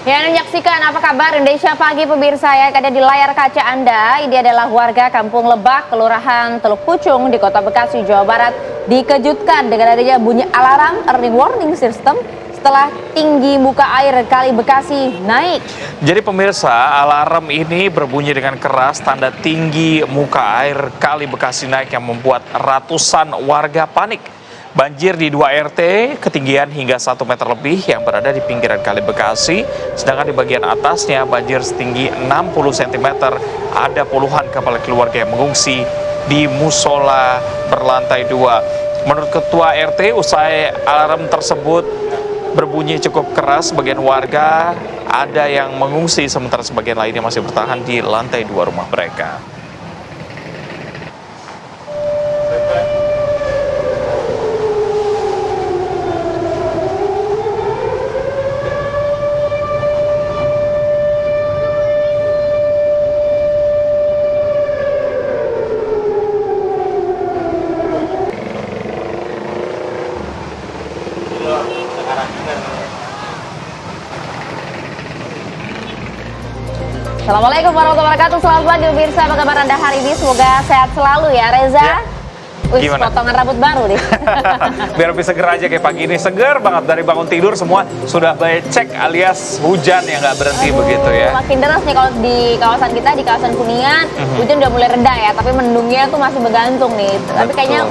Ya, menyaksikan apa kabar Indonesia Pagi pemirsa ya, ada di layar kaca Anda. Ini adalah warga Kampung Lebak, Kelurahan Teluk Pucung di Kota Bekasi, Jawa Barat dikejutkan dengan adanya bunyi alarm early warning system setelah tinggi muka air Kali Bekasi naik. Jadi pemirsa, alarm ini berbunyi dengan keras tanda tinggi muka air Kali Bekasi naik yang membuat ratusan warga panik. Banjir di 2 RT, ketinggian hingga 1 meter lebih yang berada di pinggiran Kali Bekasi, sedangkan di bagian atasnya banjir setinggi 60 cm. Ada puluhan kepala keluarga yang mengungsi di musola berlantai 2. Menurut Ketua RT, usai alarm tersebut berbunyi cukup keras, sebagian warga ada yang mengungsi, sementara sebagian lainnya masih bertahan di lantai 2 rumah mereka. Assalamualaikum warahmatullahi wabarakatuh. Selamat pagi pemirsa, apa kabar Anda hari ini? Semoga sehat selalu ya, Reza. Ya. Wih, Gimana? potongan rambut baru nih. Biar lebih seger aja kayak pagi ini. Seger banget, dari bangun tidur semua sudah becek alias hujan yang nggak berhenti. Aduh, begitu ya. Makin deras nih kalau di kawasan kita, di kawasan Kuningan, hujan udah mulai reda ya, tapi mendungnya tuh masih bergantung nih. Tapi kayaknya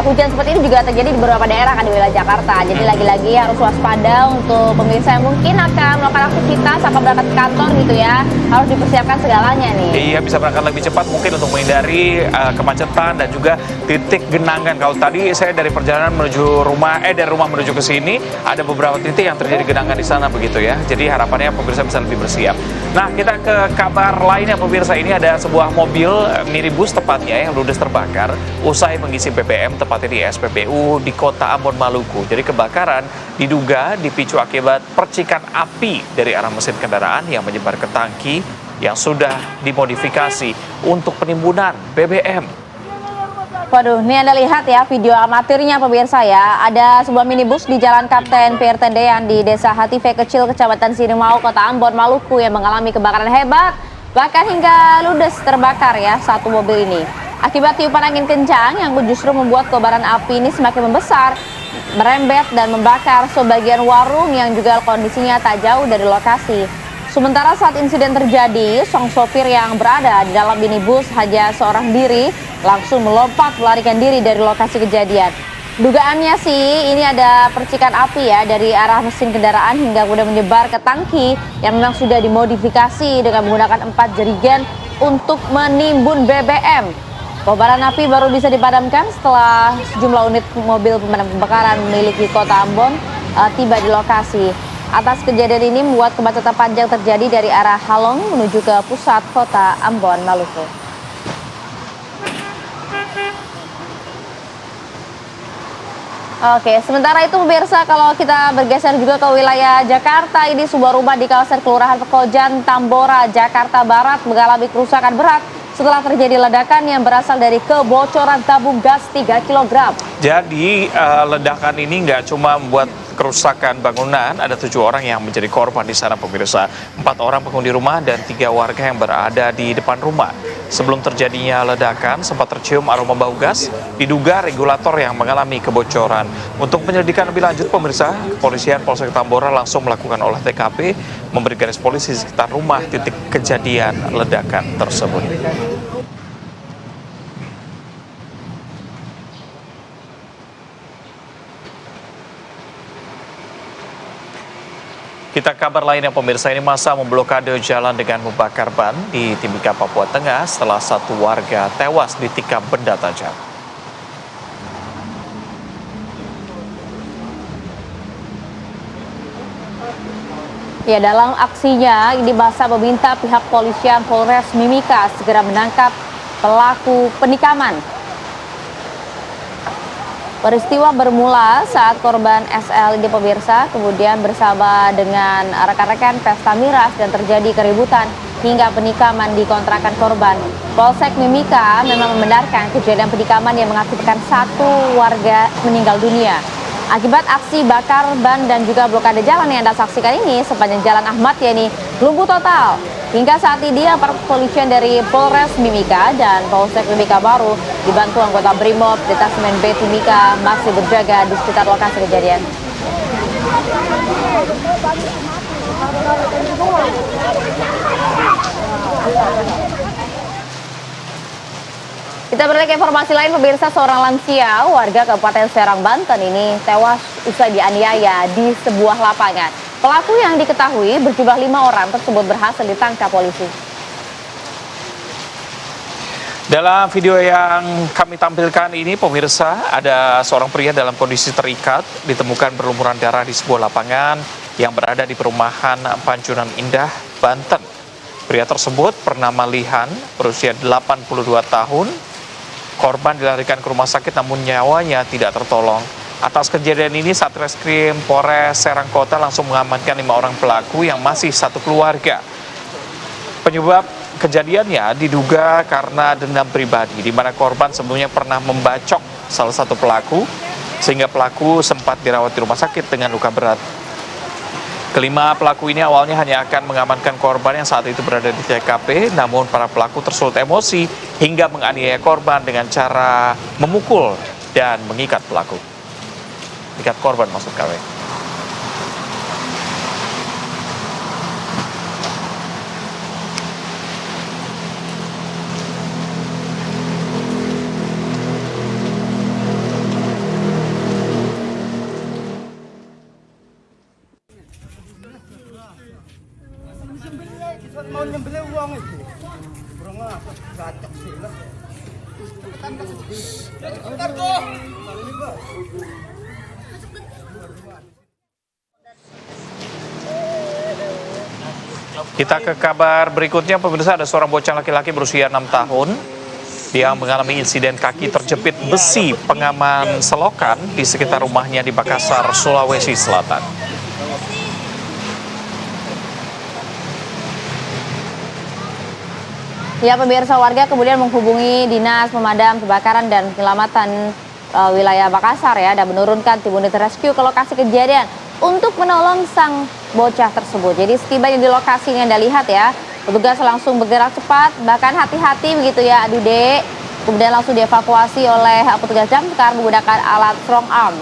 hujan seperti ini juga terjadi di beberapa daerah kan di wilayah Jakarta. Jadi lagi-lagi harus waspada untuk pemirsa yang mungkin akan melakukan aktivitas akan berangkat ke kantor gitu ya. Harus dipersiapkan segalanya nih. Iya, bisa berangkat lebih cepat mungkin untuk menghindari kemacetan dan juga titik genangan. Kalau tadi saya dari perjalanan menuju rumah, dari rumah menuju ke sini, ada beberapa titik yang terjadi genangan di sana begitu ya. Jadi harapannya pemirsa bisa lebih bersiap. Nah, kita ke kabar lainnya pemirsa. Ini ada sebuah mobil minibus tepatnya yang ludes terbakar usai mengisi BBM tepatnya di SPBU di Kota Ambon, Maluku. Jadi kebakaran diduga dipicu akibat percikan api dari arah mesin kendaraan yang menyebar ke tangki yang sudah dimodifikasi untuk penimbunan BBM. Waduh, ini Anda lihat ya video amatirnya pemirsa ya. Ada sebuah minibus di Jalan Kapten PR Tendean di Desa Hatife Kecil, Kecamatan Sirimau, Kota Ambon, Maluku yang mengalami kebakaran hebat. Bahkan hingga ludes terbakar ya satu mobil ini. Akibat tiupan angin kencang yang justru membuat kobaran api ini semakin membesar, merembet dan membakar sebagian warung yang juga kondisinya tak jauh dari lokasi. Sementara saat insiden terjadi, sang sopir yang berada di dalam minibus hanya seorang diri langsung melompat melarikan diri dari lokasi kejadian. Dugaannya sih ini ada percikan api ya dari arah mesin kendaraan hingga kemudian menyebar ke tangki yang memang sudah dimodifikasi dengan menggunakan 4 jerigen untuk menimbun BBM. Kobaran api baru bisa dipadamkan setelah sejumlah unit mobil pemadam kebakaran memiliki Kota Ambon tiba di lokasi. Atas kejadian ini membuat kemacetan panjang terjadi dari arah Halong menuju ke pusat Kota Ambon, Maluku. Oke, sementara itu pemirsa, kalau kita bergeser juga ke wilayah Jakarta, ini sebuah rumah di kawasan Kelurahan Pekojan, Tambora, Jakarta Barat mengalami kerusakan berat setelah terjadi ledakan yang berasal dari kebocoran tabung gas 3 kg. Jadi ledakan ini nggak cuma membuat kerusakan bangunan, ada 7 orang yang menjadi korban di sana pemirsa. 4 orang penghuni rumah dan 3 warga yang berada di depan rumah. Sebelum terjadinya ledakan sempat tercium aroma bau gas, diduga regulator yang mengalami kebocoran. Untuk penyelidikan lebih lanjut pemirsa, kepolisian Polsek Tambora langsung melakukan olah TKP, memberi garis polisi di sekitar rumah titik kejadian ledakan tersebut. Kita kabar lainnya pemirsa, ini masa memblokade jalan dengan membakar ban di Timika, Papua Tengah setelah 1 warga tewas ditikam benda tajam. Ya, dalam aksinya ini masa meminta pihak polisian Polres Mimika segera menangkap pelaku penikaman. Peristiwa bermula saat korban SL ini pemirsa kemudian bersama dengan rekan-rekan pesta miras dan terjadi keributan hingga penikaman di kontrakan korban. Polsek Mimika memang membenarkan kejadian penikaman yang mengakibatkan 1 warga meninggal dunia. Akibat aksi bakar ban dan juga blokade jalan yang Anda saksikan ini, sepanjang Jalan Ahmad Yani lumpuh total. Hingga saat ini aparat kepolisian dari Polres Mimika dan Polsek Mimika Baru dibantu anggota Brimob Detasemen B Timika masih berjaga di sekitar lokasi kejadian. Kita beralih ke informasi lain, pemirsa. Seorang lansia warga Kabupaten Serang, Banten ini tewas usai dianiaya di sebuah lapangan. Pelaku yang diketahui berjumlah 5 orang tersebut berhasil ditangkap polisi. Dalam video yang kami tampilkan ini, pemirsa, ada seorang pria dalam kondisi terikat ditemukan berlumuran darah di sebuah lapangan yang berada di perumahan Pancunan Indah, Banten. Pria tersebut bernama Lihan, berusia 82 tahun. Korban dilarikan ke rumah sakit namun nyawanya tidak tertolong. Atas kejadian ini, Satreskrim Polres Serang Kota langsung mengamankan 5 orang pelaku yang masih satu keluarga. Penyebab kejadiannya diduga karena dendam pribadi, di mana korban sebelumnya pernah membacok salah satu pelaku, sehingga pelaku sempat dirawat di rumah sakit dengan luka berat. Kelima pelaku ini awalnya hanya akan mengamankan korban yang saat itu berada di TKP, namun para pelaku tersulut emosi hingga menganiaya korban dengan cara memukul dan mengikat pelaku. Ikat korban maksud kami. Mau nyembelih uang itu. Kurang apa? Gacok sila. Kita ke kabar berikutnya, pemirsa. Ada seorang bocah laki-laki berusia 6 tahun yang mengalami insiden kaki terjepit besi pengaman selokan di sekitar rumahnya di Makassar, Sulawesi Selatan. Ya, pemirsa, warga kemudian menghubungi Dinas Pemadam Kebakaran dan Penyelamatan wilayah Makassar ya, dan menurunkan tim unit rescue ke lokasi kejadian untuk menolong sang bocah tersebut. Jadi setibanya di lokasi yang Anda lihat ya, petugas langsung bergerak cepat, bahkan hati-hati begitu ya, aduh dek. Kemudian langsung dievakuasi oleh petugas damkar menggunakan alat strong arm.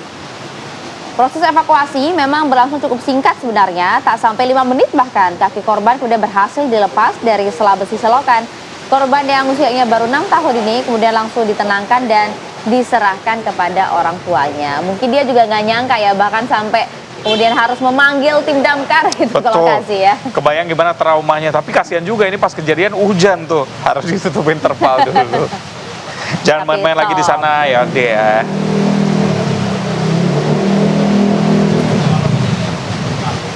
Proses evakuasi memang berlangsung cukup singkat sebenarnya, tak sampai 5 menit bahkan. Kaki korban kemudian berhasil dilepas dari sela besi selokan. Korban yang usianya baru 6 tahun ini kemudian langsung ditenangkan dan diserahkan kepada orang tuanya. Mungkin dia juga nggak nyangka ya, bahkan sampai kemudian harus memanggil tim damkar gitu ke lokasi ya. Kebayang gimana traumanya, tapi kasihan juga ini pas kejadian hujan tuh, harus ditutupin terpal dulu. Jangan main-main lagi di sana ya, Dea.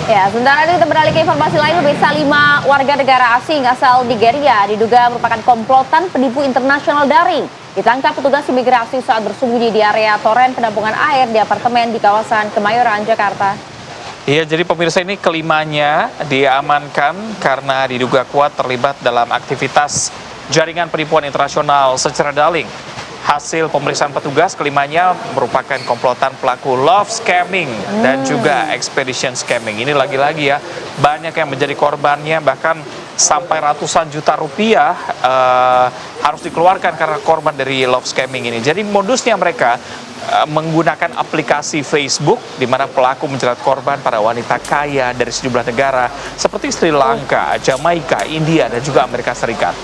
Ya, sementara itu kita beralih ke informasi lain. Pemirsa, 5 warga negara asing asal Nigeria diduga merupakan komplotan penipu internasional daring. Ditangkap petugas imigrasi saat bersembunyi di area toren penampungan air di apartemen di kawasan Kemayoran, Jakarta. Iya, jadi pemirsa, ini kelimanya diamankan karena diduga kuat terlibat dalam aktivitas jaringan penipuan internasional secara daring. Hasil pemeriksaan petugas, kelimanya merupakan komplotan pelaku love scamming dan juga expedition scamming. Ini lagi-lagi ya, banyak yang menjadi korbannya, bahkan sampai ratusan juta rupiah harus dikeluarkan karena korban dari love scamming ini. Jadi modusnya mereka menggunakan aplikasi Facebook, di mana pelaku menjerat korban para wanita kaya dari sejumlah negara seperti Sri Lanka, Jamaika, India, dan juga Amerika Serikat.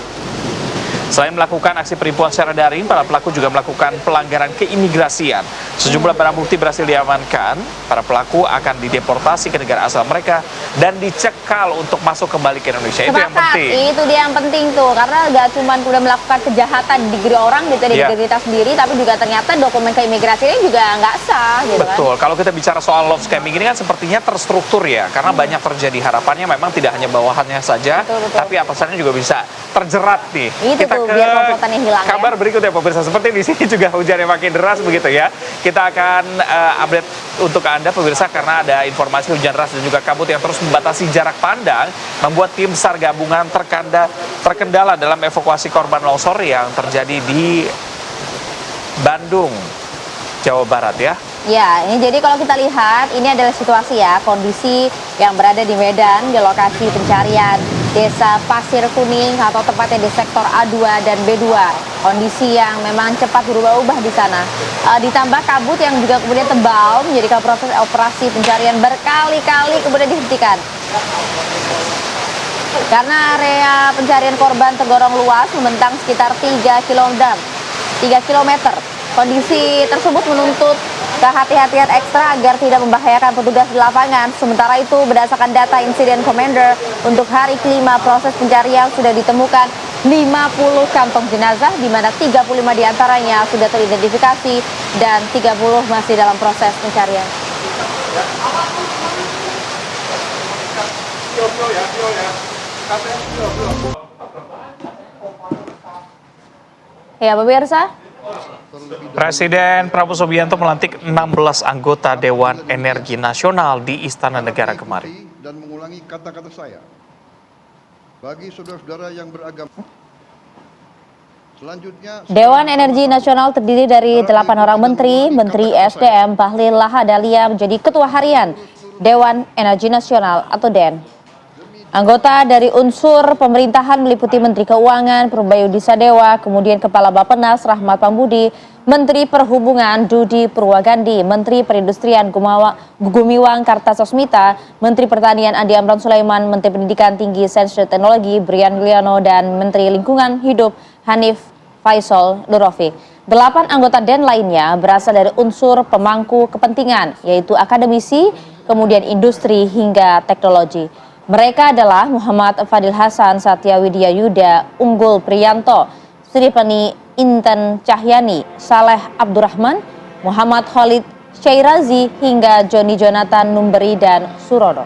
Selain melakukan aksi penipuan secara daring, para pelaku juga melakukan pelanggaran keimigrasian. Sejumlah barang bukti berhasil diamankan. Para pelaku akan dideportasi ke negara asal mereka dan dicekal untuk masuk kembali ke Indonesia. Itu yang penting. Itu dia yang penting tuh, karena gak cuma udah melakukan kejahatan di negeri orang gitu, di negeri kita sendiri, tapi juga ternyata dokumen keimigrasiannya juga nggak sah gitu. Betul. Kalau kita bicara soal love scamming ini kan sepertinya terstruktur ya, karena banyak terjadi. Harapannya memang tidak hanya bawahannya saja, betul. tapi atasannya juga bisa terjerat nih. Itu kita tuh, biar komplotannya hilang. Kabar berikutnya pemirsa, seperti di sini juga hujannya makin deras begitu ya. Kita akan update untuk Anda pemirsa, karena ada informasi hujan deras dan juga kabut yang terus membatasi jarak pandang, membuat tim SAR gabungan terkendala dalam evakuasi korban longsor yang terjadi di Bandung, Jawa Barat ya. Ya, ini jadi kalau kita lihat, ini adalah situasi ya, kondisi yang berada di Medan, di lokasi pencarian Desa Pasir Kuning atau tepatnya di sektor A2 dan B2. Kondisi yang memang cepat berubah-ubah di sana. Ditambah kabut yang juga kemudian tebal, menjadikan proses operasi pencarian berkali-kali kemudian dihentikan. Karena area pencarian korban tergolong luas, membentang sekitar 3 km. Kondisi tersebut menuntut kehati-hatian ekstra agar tidak membahayakan petugas di lapangan. Sementara itu, berdasarkan data Incident Commander, untuk hari kelima proses pencarian sudah ditemukan 50 kantong jenazah, di mana 35 diantaranya sudah teridentifikasi dan 30 masih dalam proses pencarian. Ya, pemirsa. Presiden Prabowo Subianto melantik 16 anggota Dewan Energi Nasional di Istana Negara kemarin. Dan mengulangi kata-kata saya. Bagi saudara-saudara yang beragama. Selanjutnya, Dewan Energi Nasional terdiri dari 8 orang menteri, Menteri SDM Bahlil Lahadalia menjadi Ketua Harian Dewan Energi Nasional atau DEN. Anggota dari unsur pemerintahan meliputi Menteri Keuangan Purbayudi Sadewa, kemudian Kepala Bappenas Rahmat Pambudi, Menteri Perhubungan Dudi Purwagandi, Menteri Perindustrian Gumiwang Kartasasmita, Menteri Pertanian Andi Amran Sulaiman, Menteri Pendidikan Tinggi Sains dan Teknologi Brian Yuliano, dan Menteri Lingkungan Hidup Hanif Faisal Nurrofi. 8 anggota DEN lainnya berasal dari unsur pemangku kepentingan, yaitu akademisi, kemudian industri hingga teknologi. Mereka adalah Muhammad Fadil Hasan, Satya Widya Yuda, Unggul Priyanto, Sripani Inten Cahyani, Saleh Abdurrahman, Muhammad Khalid Syairazi, hingga Joni Jonathan Numberi dan Surodo.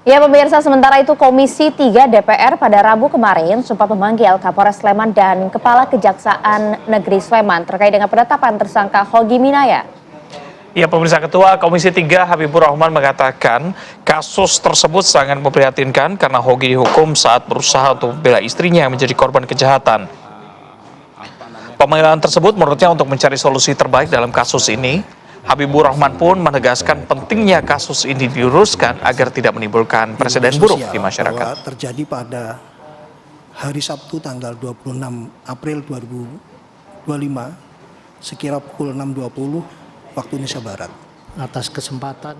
Ya pemirsa, sementara itu Komisi 3 DPR pada Rabu kemarin sempat memanggil Kapolres Sleman dan Kepala Kejaksaan Negeri Sleman terkait dengan penetapan tersangka Hogi Minaya. Ya pemirsa, Ketua Komisi 3 Habibur Rahman mengatakan kasus tersebut sangat memprihatinkan karena Hogi dihukum saat berusaha untuk membela istrinya yang menjadi korban kejahatan. Pemanggilan tersebut menurutnya untuk mencari solusi terbaik dalam kasus ini. Habibur Rahman pun menegaskan pentingnya kasus ini diluruskan agar tidak menimbulkan presiden buruk di masyarakat. Terjadi pada hari Sabtu tanggal 26 April 2025 sekira pukul 6.20 waktu Indonesia Barat. Atas kesempatan.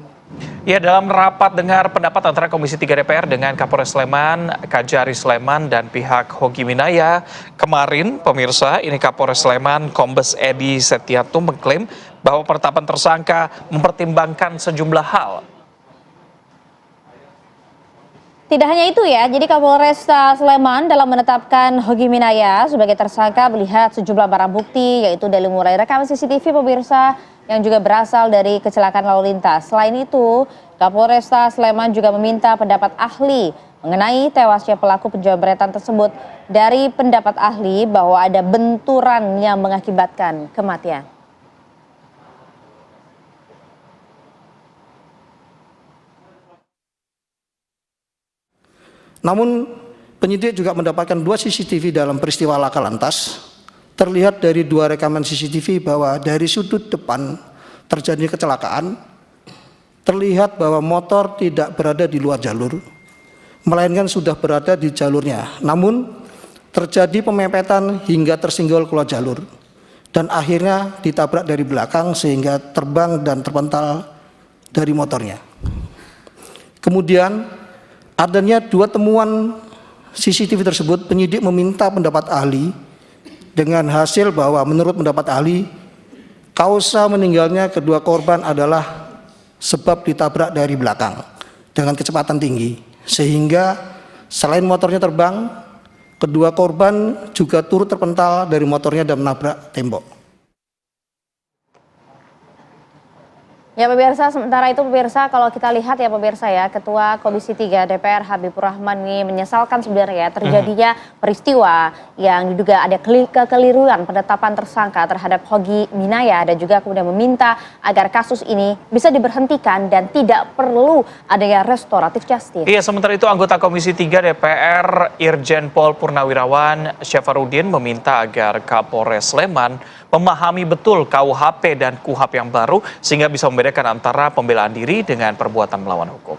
Ya, dalam rapat dengar pendapat antara Komisi 3 DPR dengan Kapolres Sleman, Kajari Sleman, dan pihak Hogi Minaya, kemarin pemirsa, ini Kapolres Sleman Kombes Edi Setiatu mengklaim bahwa penetapan tersangka mempertimbangkan sejumlah hal. Tidak hanya itu ya, jadi Kapolres Sleman dalam menetapkan Hogi Minaya sebagai tersangka melihat sejumlah barang bukti, yaitu dari mulai rekaman CCTV pemirsa yang juga berasal dari kecelakaan lalu lintas. Selain itu, Kapolres Sleman juga meminta pendapat ahli mengenai tewasnya pelaku penjamretan tersebut. Dari pendapat ahli bahwa ada benturan yang mengakibatkan kematian. Namun penyidik juga mendapatkan 2 CCTV dalam peristiwa laka lantas. Terlihat dari 2 rekaman CCTV bahwa dari sudut depan terjadi kecelakaan, terlihat bahwa motor tidak berada di luar jalur, melainkan sudah berada di jalurnya. Namun terjadi pemempetan hingga tersinggol keluar jalur dan akhirnya ditabrak dari belakang sehingga terbang dan terpental dari motornya. Kemudian adanya 2 temuan CCTV tersebut, penyidik meminta pendapat ahli dengan hasil bahwa menurut pendapat ahli, kausa meninggalnya kedua korban adalah sebab ditabrak dari belakang dengan kecepatan tinggi. Sehingga selain motornya terbang, kedua korban juga turut terpental dari motornya dan menabrak tembok. Ya pemirsa, sementara itu pemirsa kalau kita lihat ya pemirsa ya, Ketua Komisi 3 DPR Habibur Rahman ini menyesalkan sebenarnya terjadinya peristiwa yang diduga ada kekeliruan penetapan tersangka terhadap Hogi Minaya dan juga kemudian meminta agar kasus ini bisa diberhentikan dan tidak perlu adanya restoratif justice. Iya, sementara itu anggota Komisi 3 DPR Irjen Pol Purnawirawan Syafarudin meminta agar Kapolres Sleman memahami betul KUHP dan KUHAP yang baru sehingga bisa membedakan antara pembelaan diri dengan perbuatan melawan hukum.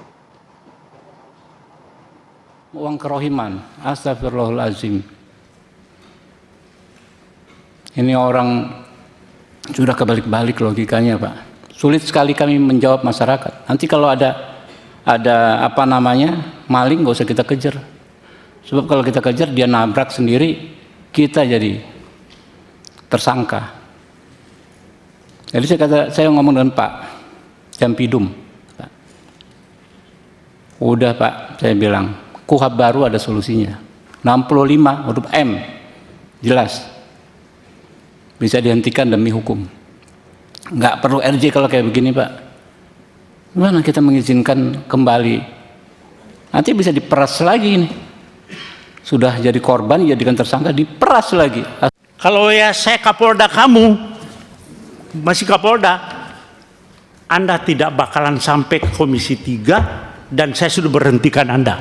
Uang kerohiman, astagfirullahaladzim. Ini orang sudah kebalik-balik logikanya, Pak. Sulit sekali kami menjawab masyarakat. Nanti kalau ada apa namanya maling, nggak usah kita kejar. Sebab kalau kita kejar dia nabrak sendiri, kita jadi tersangka. Jadi saya ngomong dengan Pak Jampidum, Pak. Udah Pak, saya bilang KUHAP baru ada solusinya. 65 huruf M jelas bisa dihentikan demi hukum. Nggak perlu RJ kalau kayak begini Pak. Gimana kita mengizinkan kembali? Nanti bisa diperas lagi nih. Sudah jadi korban, jadikan tersangka, diperas lagi. Kalau ya saya Kapolda kamu, masih Kapolda, Anda tidak bakalan sampai ke Komisi 3 dan saya sudah berhentikan Anda.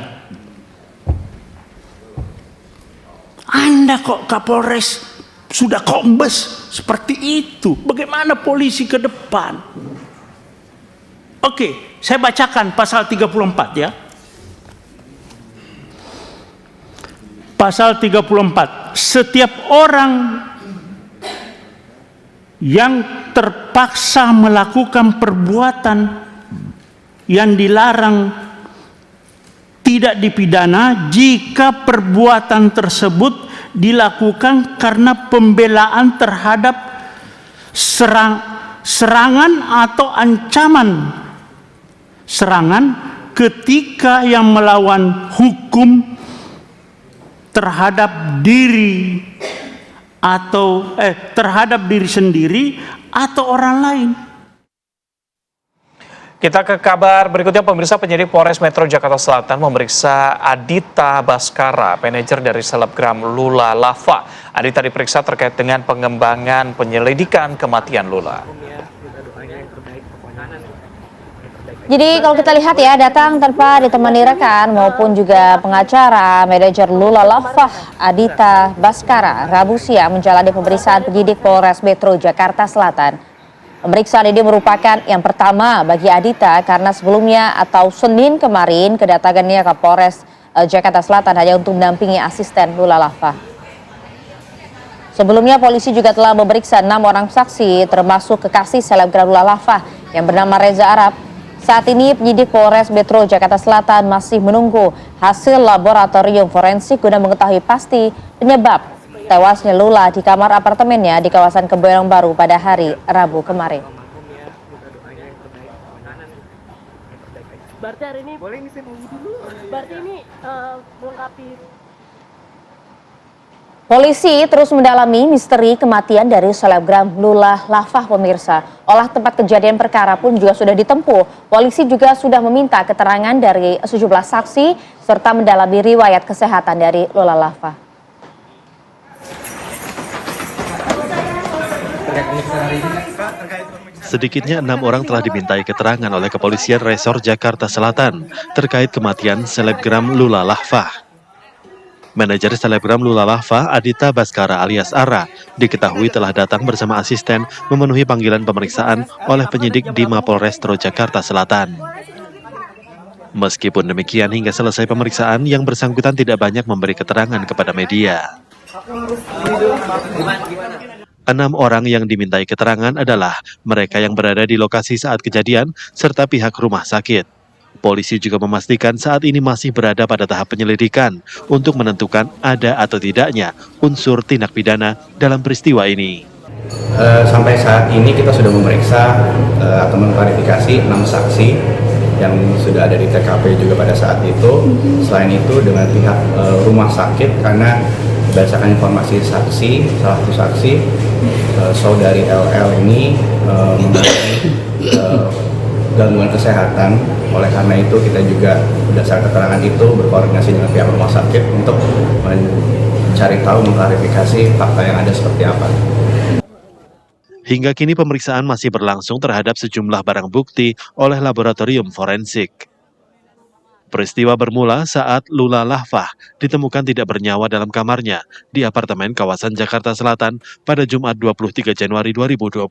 Anda kok Kapolres, sudah kombes seperti itu. Bagaimana polisi ke depan? Oke, saya bacakan pasal 34 ya. Pasal 34, setiap orang yang terpaksa melakukan perbuatan yang dilarang tidak dipidana jika perbuatan tersebut dilakukan karena pembelaan terhadap serangan atau ancaman serangan ketika yang melawan hukum terhadap diri atau terhadap diri sendiri atau orang lain. Kita ke kabar berikutnya, pemirsa. Penyidik Polres Metro Jakarta Selatan memeriksa Adita Baskara, manajer dari selebgram Lula Lava. Adita diperiksa terkait dengan pengembangan penyelidikan kematian Lula. Jadi kalau kita lihat ya, datang tanpa ditemani rekan maupun juga pengacara, manajer Lula Lava Adita Baskara Rabu siang menjalani pemeriksaan penyidik Polres Metro Jakarta Selatan. Pemeriksaan ini merupakan yang pertama bagi Adita karena sebelumnya atau Senin kemarin kedatangannya ke Polres Jakarta Selatan hanya untuk mendampingi asisten Lula Lava. Sebelumnya polisi juga telah memeriksa 6 orang saksi termasuk kekasih selebgram Lula Lava yang bernama Reza Arab. Saat ini penyidik Polres Metro Jakarta Selatan masih menunggu hasil laboratorium forensik guna mengetahui pasti penyebab tewasnya Lula di kamar apartemennya di kawasan Kebayoran Baru pada hari Rabu kemarin. Berarti hari ini boleh ini saya mau dulu. Berarti ini melengkapi. Polisi terus mendalami misteri kematian dari selebgram Lula Lava, pemirsa. Olah tempat kejadian perkara pun juga sudah ditempuh. Polisi juga sudah meminta keterangan dari sejumlah saksi serta mendalami riwayat kesehatan dari Lula Lava. Sedikitnya 6 orang telah dimintai keterangan oleh Kepolisian Resor Jakarta Selatan terkait kematian selebgram Lula Lava. Manajer selebgram Lula Lava, Adita Baskara alias Ara, diketahui telah datang bersama asisten memenuhi panggilan pemeriksaan oleh penyidik di Mapolres Metro Jakarta Selatan. Meskipun demikian, hingga selesai pemeriksaan, yang bersangkutan tidak banyak memberi keterangan kepada media. 6 orang yang dimintai keterangan adalah mereka yang berada di lokasi saat kejadian serta pihak rumah sakit. Polisi juga memastikan saat ini masih berada pada tahap penyelidikan untuk menentukan ada atau tidaknya unsur tindak pidana dalam peristiwa ini. Sampai saat ini kita sudah memeriksa atau mengklarifikasi 6 saksi yang sudah ada di TKP juga pada saat itu. Selain itu dengan pihak rumah sakit karena berdasarkan informasi saksi, salah satu saksi, saudari LL ini mengalami gangguan kesehatan. Oleh karena itu kita juga berdasarkan keterangan itu berkoordinasi dengan pihak rumah sakit untuk mencari tahu, mengklarifikasi fakta yang ada seperti apa. Hingga kini pemeriksaan masih berlangsung terhadap sejumlah barang bukti oleh laboratorium forensik. Peristiwa bermula saat Lula Lahfah ditemukan tidak bernyawa dalam kamarnya di apartemen kawasan Jakarta Selatan pada Jumat 23 Januari 2026.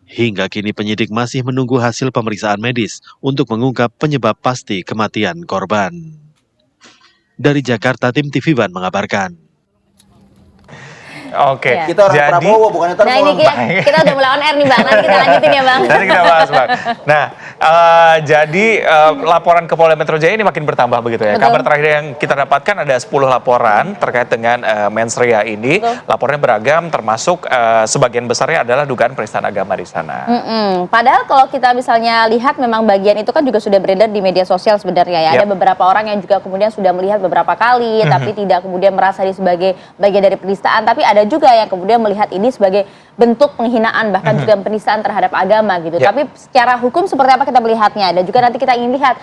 Hingga kini penyidik masih menunggu hasil pemeriksaan medis untuk mengungkap penyebab pasti kematian korban. Dari Jakarta, tim TV One mengabarkan. Oke, Ya. Kita orang jadi Prabowo bukan Nah ini kita udah mulai on air nih Bang, nanti kita lanjutin ya Bang. nanti kita bahas, Bang. Nah, jadi laporan ke Polda Metro Jaya ini makin bertambah begitu ya. Betul. Kabar terakhir yang kita dapatkan ada 10 laporan terkait dengan mens rea ini. Betul. Laporannya beragam, termasuk sebagian besarnya adalah dugaan penistaan agama di sana. Padahal kalau kita misalnya lihat memang bagian itu kan juga sudah beredar di media sosial sebenarnya ya. Ada beberapa orang yang juga kemudian sudah melihat beberapa kali, tapi tidak kemudian merasa ini sebagai bagian dari penistaan. Tapi ada juga yang kemudian melihat ini sebagai bentuk penghinaan bahkan juga penistaan terhadap agama gitu. Tapi secara hukum seperti apa kita melihatnya? Dan juga nanti kita ingin lihat,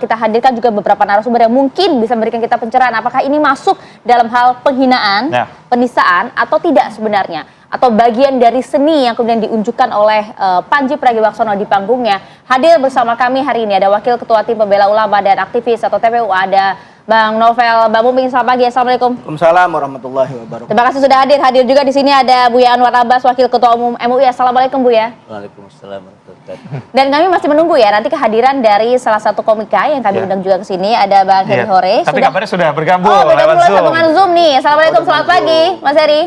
kita hadirkan juga beberapa narasumber yang mungkin bisa memberikan kita pencerahan apakah ini masuk dalam hal penghinaan, penistaan atau tidak sebenarnya, atau bagian dari seni yang kemudian diunjukkan oleh Panji Pragiwaksono di panggungnya. Hadir bersama kami hari ini ada Wakil Ketua Tim Pembela Ulama dan Aktivis atau TPU, ada Bang Novel. Bang Muming, selamat pagi. Assalamualaikum. Waalaikumsalam warahmatullahi wabarakatuh. Terima kasih sudah hadir. Hadir juga di sini ada Buya Anwar Abbas, Wakil Ketua Umum MUI. Assalamualaikum Buya. Waalaikumsalam warahmatullahi wabarakatuh. Dan kami masih menunggu ya nanti kehadiran dari salah satu komika yang kami undang juga ke sini, ada Bang Heri Hore. Tapi kabarnya sudah bergabung bergabung lewat lewat Zoom. sambungan Zoom nih. Assalamualaikum, selamat pagi Mas Heri.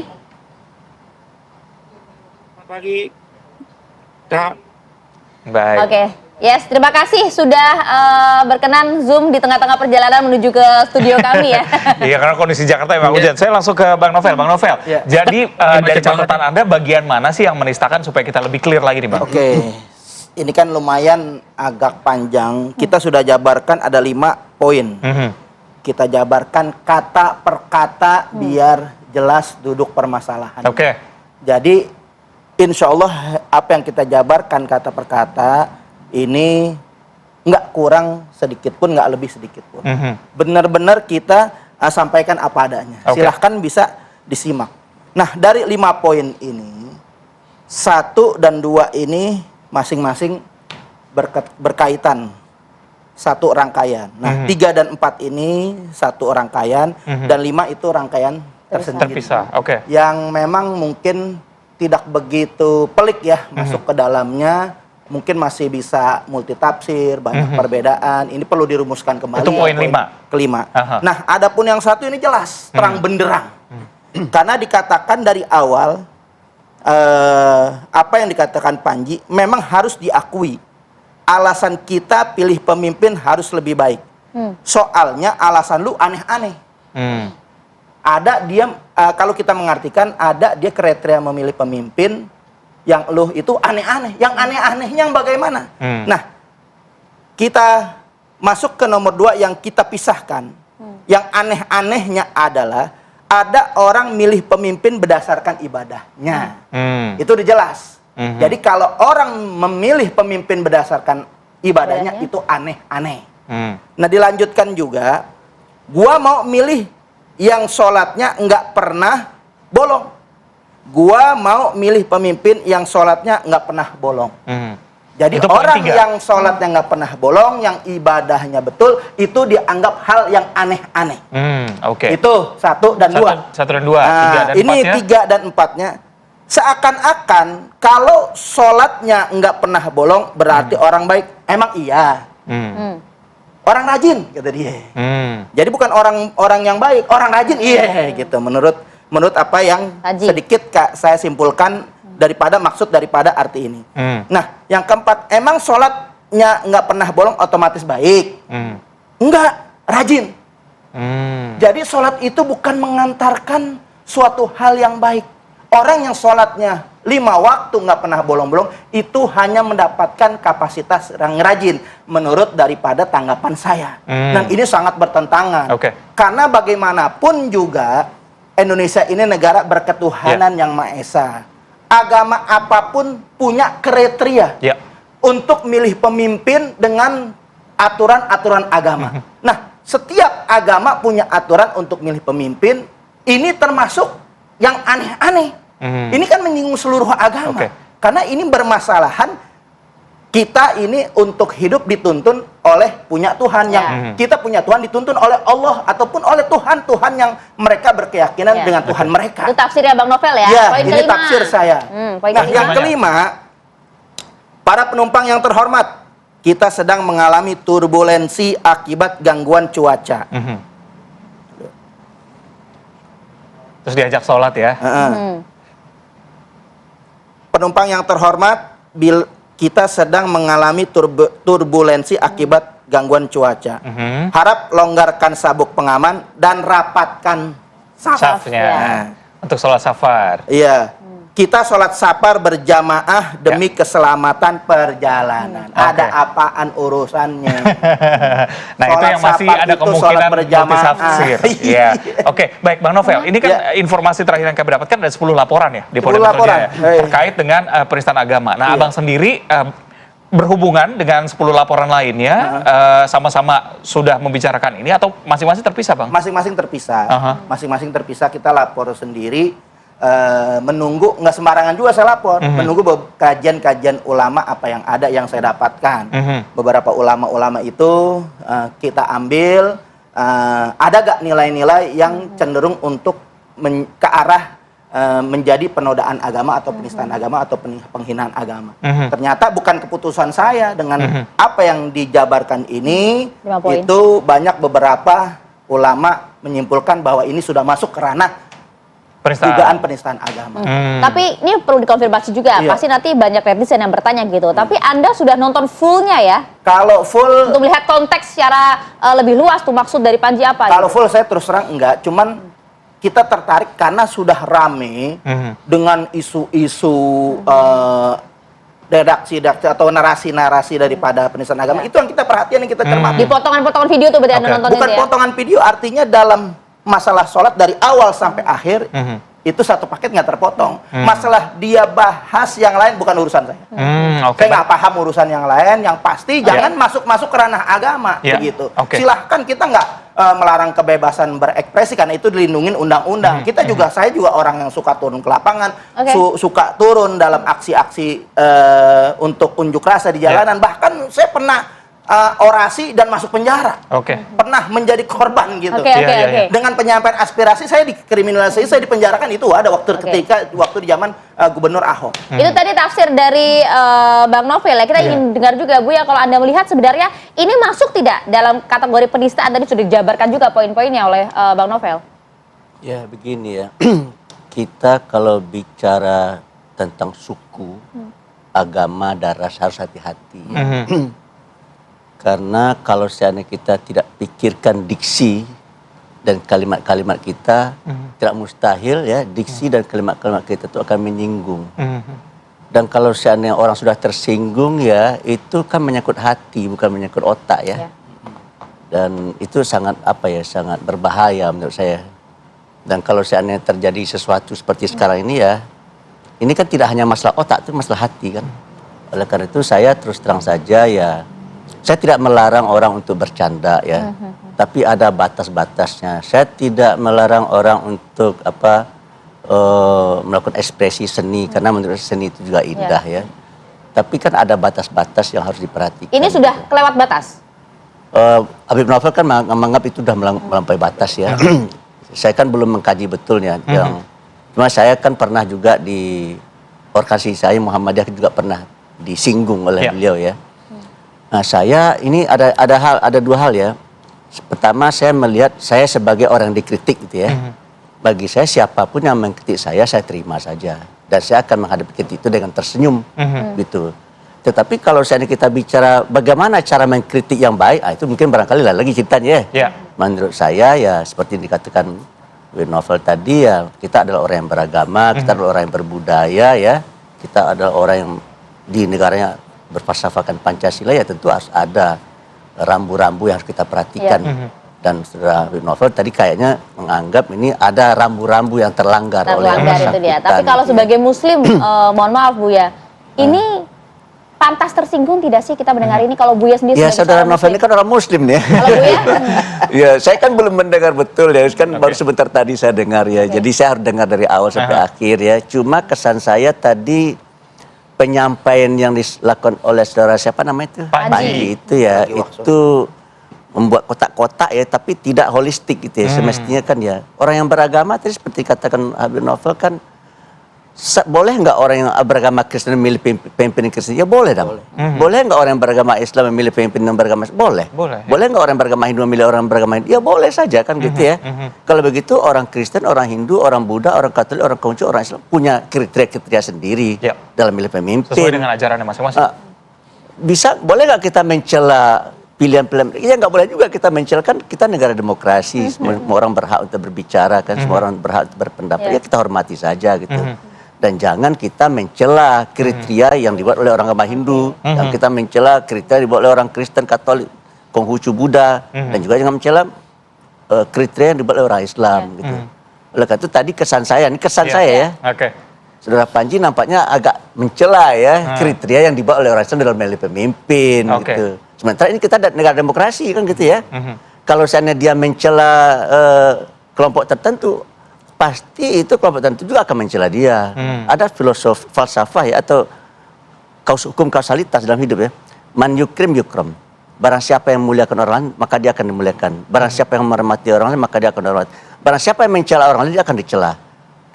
Selamat pagi. Baik. Oke. Yes, terima kasih sudah berkenan Zoom di tengah-tengah perjalanan menuju ke studio kami ya. Iya, karena kondisi Jakarta memang hujan. Saya langsung ke Bang Novel. Bang Novel, jadi dari catatan Anda bagian mana sih yang menistakan supaya kita lebih clear lagi nih Bang? Oke. Ini kan lumayan agak panjang. Kita sudah jabarkan ada 5 poin. Kita jabarkan kata per kata biar jelas duduk permasalahan. Oke. Jadi insya Allah apa yang kita jabarkan kata per kata ini nggak kurang sedikit pun, nggak lebih sedikit pun. Benar-benar kita sampaikan apa adanya. Silahkan bisa disimak. Nah, dari 5 poin ini, 1 dan 2 ini masing-masing berkaitan, satu rangkaian. Nah, 3 dan 4 ini satu rangkaian, dan 5 itu rangkaian tersendiri. Terpisah, oke. Yang memang mungkin tidak begitu pelik ya masuk ke dalamnya. Mungkin masih bisa multitafsir, banyak perbedaan. Ini perlu dirumuskan kembali. Itu poin 5. Kelima. Nah, adapun yang 1 ini jelas, terang benderang. Karena dikatakan dari awal, apa yang dikatakan Panji, memang harus diakui. Alasan kita pilih pemimpin harus lebih baik. Soalnya alasan lu aneh-aneh. Ada dia, kalau kita mengartikan, ada dia kriteria memilih pemimpin, yang lu itu aneh-aneh. Yang aneh-anehnya yang bagaimana? Nah, kita masuk ke nomor 2 yang kita pisahkan. Yang aneh-anehnya adalah ada orang milih pemimpin berdasarkan ibadahnya. Itu udah jelas. Jadi kalau orang memilih pemimpin berdasarkan ibadahnya itu aneh-aneh. Nah, dilanjutkan juga, gua mau milih yang sholatnya nggak pernah bolong. Gua mau milih pemimpin yang sholatnya nggak pernah bolong. Jadi itu orang yang sholatnya nggak pernah bolong, yang ibadahnya betul, itu dianggap hal yang aneh-aneh. Itu 1 dan 2. 1 dan 2. Nah, 3 dan 4 ini 3 dan 4-nya. Seakan-akan kalau sholatnya nggak pernah bolong berarti orang baik. Emang iya. Orang rajin, kata dia. Jadi bukan orang yang baik, orang rajin, iya gitu. Menurut apa yang sedikit saya simpulkan daripada maksud daripada arti ini. Nah, yang keempat, emang sholatnya nggak pernah bolong otomatis baik? Enggak, rajin. Jadi sholat itu bukan mengantarkan suatu hal yang baik. Orang yang sholatnya 5 waktu nggak pernah bolong-bolong itu hanya mendapatkan kapasitas yang rajin menurut daripada tanggapan saya. Dan ini sangat bertentangan. Karena bagaimanapun juga Indonesia ini negara berketuhanan yang Maha Esa. Agama apapun punya kriteria untuk milih pemimpin dengan aturan-aturan agama. Nah, setiap agama punya aturan untuk milih pemimpin. Ini termasuk yang aneh-aneh. Ini kan menyinggung seluruh agama. Karena ini bermasalahan kita ini untuk hidup dituntun oleh punya Tuhan yang kita punya Tuhan dituntun oleh Allah ataupun oleh Tuhan yang mereka berkeyakinan dengan Tuhan mereka. Itu tafsirnya Bang Novel ya. Ya, Poin ini kelima. tafsir saya. Nah, yang kelima, para penumpang yang terhormat, kita sedang mengalami turbulensi akibat gangguan cuaca. Terus diajak sholat ya. Penumpang yang terhormat, kita sedang mengalami turbulensi akibat gangguan cuaca. Harap longgarkan sabuk pengaman dan rapatkan safnya untuk sholat safar. Iya. Kita sholat safar berjamaah demi keselamatan perjalanan. Ada apaan urusannya? Nah, itu yang masih ada kemungkinan multitafsir. Iya. Oke, baik Bang Novel. Ini kan informasi terakhir yang kami dapatkan ada 10 laporan ya di Polda Metro Jaya terkait dengan penistaan agama. Nah, Abang sendiri berhubungan dengan 10 laporan lainnya, sama-sama sudah membicarakan ini atau masing-masing terpisah, Bang? Masing-masing terpisah. Masing-masing terpisah, kita lapor sendiri. Menunggu, nggak sembarangan juga saya lapor, menunggu kajian-kajian ulama apa yang ada yang saya dapatkan. Beberapa ulama-ulama itu kita ambil, ada gak nilai-nilai yang cenderung untuk ke arah menjadi penodaan agama atau penistaan agama atau penghinaan agama. Ternyata bukan keputusan saya dengan apa yang dijabarkan ini, itu banyak beberapa ulama menyimpulkan bahwa ini sudah masuk ke ranah dugaan penistaan agama. Tapi ini perlu dikonfirmasi juga, pasti nanti banyak netizen yang bertanya gitu. Tapi Anda sudah nonton fullnya ya? Kalau full, untuk melihat konteks secara lebih luas tuh maksud dari Panji apa? Kalau full saya terus terang enggak, cuman kita tertarik karena sudah rame dengan isu-isu redaksi-redaksi atau narasi-narasi daripada penistaan agama. Itu yang kita perhatian, yang kita cermati. Di potongan-potongan video tuh berarti Anda nonton bukan ya? potongan video, artinya dalam masalah sholat dari awal sampai akhir itu satu paket nggak terpotong. Masalah dia bahas yang lain bukan urusan saya. Saya nggak paham urusan yang lain. Yang pasti jangan masuk ke ranah agama begitu. Silahkan, kita nggak melarang kebebasan berekspresi karena itu dilindungi undang-undang. Saya juga orang yang suka turun ke lapangan, suka turun dalam aksi-aksi untuk unjuk rasa di jalanan. Bahkan saya pernah orasi dan masuk penjara. Pernah menjadi korban gitu. Dengan penyampaian aspirasi saya dikriminalisasi, saya dipenjarakan, itu ada waktu waktu di zaman Gubernur Ahok. Itu tadi tafsir dari Bang Novel ya. Kita ingin dengar juga Bu ya, kalau Anda melihat sebenarnya ini masuk tidak dalam kategori penistaan, tadi sudah dijabarkan juga poin-poinnya oleh Bang Novel. Ya begini ya, kita kalau bicara tentang suku, agama, daras harus hati-hati. Karena kalau seandainya kita tidak pikirkan diksi dan kalimat-kalimat kita, tidak mustahil ya diksi dan kalimat-kalimat kita itu akan menyinggung. Dan kalau seandainya orang sudah tersinggung ya, itu kan menyangkut hati, bukan menyangkut otak ya. Dan itu sangat sangat berbahaya menurut saya. Dan kalau seandainya terjadi sesuatu seperti sekarang ini ya, ini kan tidak hanya masalah otak, itu masalah hati kan. Oleh karena itu saya terus terang saja ya, saya tidak melarang orang untuk bercanda ya, tapi ada batas-batasnya. Saya tidak melarang orang untuk melakukan ekspresi seni, karena menurut seni itu juga indah ya. Tapi kan ada batas-batas yang harus diperhatikan. Ini sudah kelewat batas? Habib Novel kan menganggap itu sudah melampaui batas ya. Saya kan belum mengkaji betulnya. Cuma saya kan pernah juga di organisasi saya Muhammadiyah juga pernah disinggung oleh beliau ya. Nah saya ini ada dua hal ya. Pertama, saya melihat saya sebagai orang dikritik gitu ya. Bagi saya siapapun yang mengkritik saya terima saja. Dan saya akan menghadapi kritik itu dengan tersenyum gitu. Tetapi kalau seandainya kita bicara bagaimana cara mengkritik yang baik, itu mungkin barangkali lagi ceritanya ya. Menurut saya ya seperti yang dikatakan Novel tadi ya, kita adalah orang yang beragama, kita adalah orang yang berbudaya ya. Kita adalah orang yang di negaranya berfalsafahkan Pancasila, ya tentu harus ada rambu-rambu yang harus kita perhatikan. Dan saudara Novel tadi kayaknya menganggap ini ada rambu-rambu yang terlanggar oleh yang bersangkutan. Tapi kalau sebagai Muslim, mohon maaf Bu ya, ini pantas tersinggung tidak sih kita mendengar ini kalau Buya sendiri Ya, sebagai saudara seorang Novel ini Muslim? kan orang Muslim nih. Kalau Buya? Ya, saya kan belum mendengar betul ya, kan baru sebentar tadi saya dengar ya. Jadi saya harus dengar dari awal sampai akhir ya. Cuma kesan saya tadi penyampaian yang dilakukan oleh saudara siapa namanya itu? Panji. Itu ya, itu membuat kotak-kotak ya, tapi tidak holistik gitu ya. Semestinya kan ya, orang yang beragama tadi seperti katakan Habib Novel kan, boleh nggak orang yang beragama Kristen memilih pemimpin Kristen? Ya boleh dong. Boleh nggak orang yang beragama Islam memilih pemimpin yang beragama Islam? Boleh. Boleh nggak orang yang beragama Hindu memilih orang yang beragama Hindu? Ya boleh saja kan gitu ya. Kalau begitu orang Kristen, orang Hindu, orang Buddha, orang Katolik, orang Konghucu, orang Islam punya kriteria sendiri dalam memilih pemimpin. Sesuai dengan ajarannya masing-masing. Boleh nggak kita mencela pilihan-pilihan? Ya nggak boleh juga kita mencela, kan kita negara demokrasi, semua orang berhak untuk berbicara kan, semua orang berhak untuk berpendapat. Ya kita hormati saja gitu. Dan jangan kita mencela kriteria yang dibuat oleh orang agama Hindu, dan kita mencela kriteria yang dibuat oleh orang Kristen, Katolik, Konghucu, Buddha, dan juga jangan mencela kriteria yang dibuat oleh orang Islam gitu. Oleh karena itu tadi kesan saya, ini kesan saya ya. Saudara Panji nampaknya agak mencela ya kriteria yang dibuat oleh orang Islam dalam memilih pemimpin gitu. Sementara ini kita negara demokrasi kan gitu ya. Kalau seandainya dia mencela kelompok tertentu, pasti itu kelompok tertentu juga akan mencela dia. Ada falsafah ya, atau hukum kausalitas dalam hidup ya. Man yukrim yukram. Barang siapa yang memuliakan orang lain, maka dia akan dimuliakan. Barang siapa yang menghormati orang lain, maka dia akan dihormati. Barang siapa yang mencela orang lain, dia akan dicela.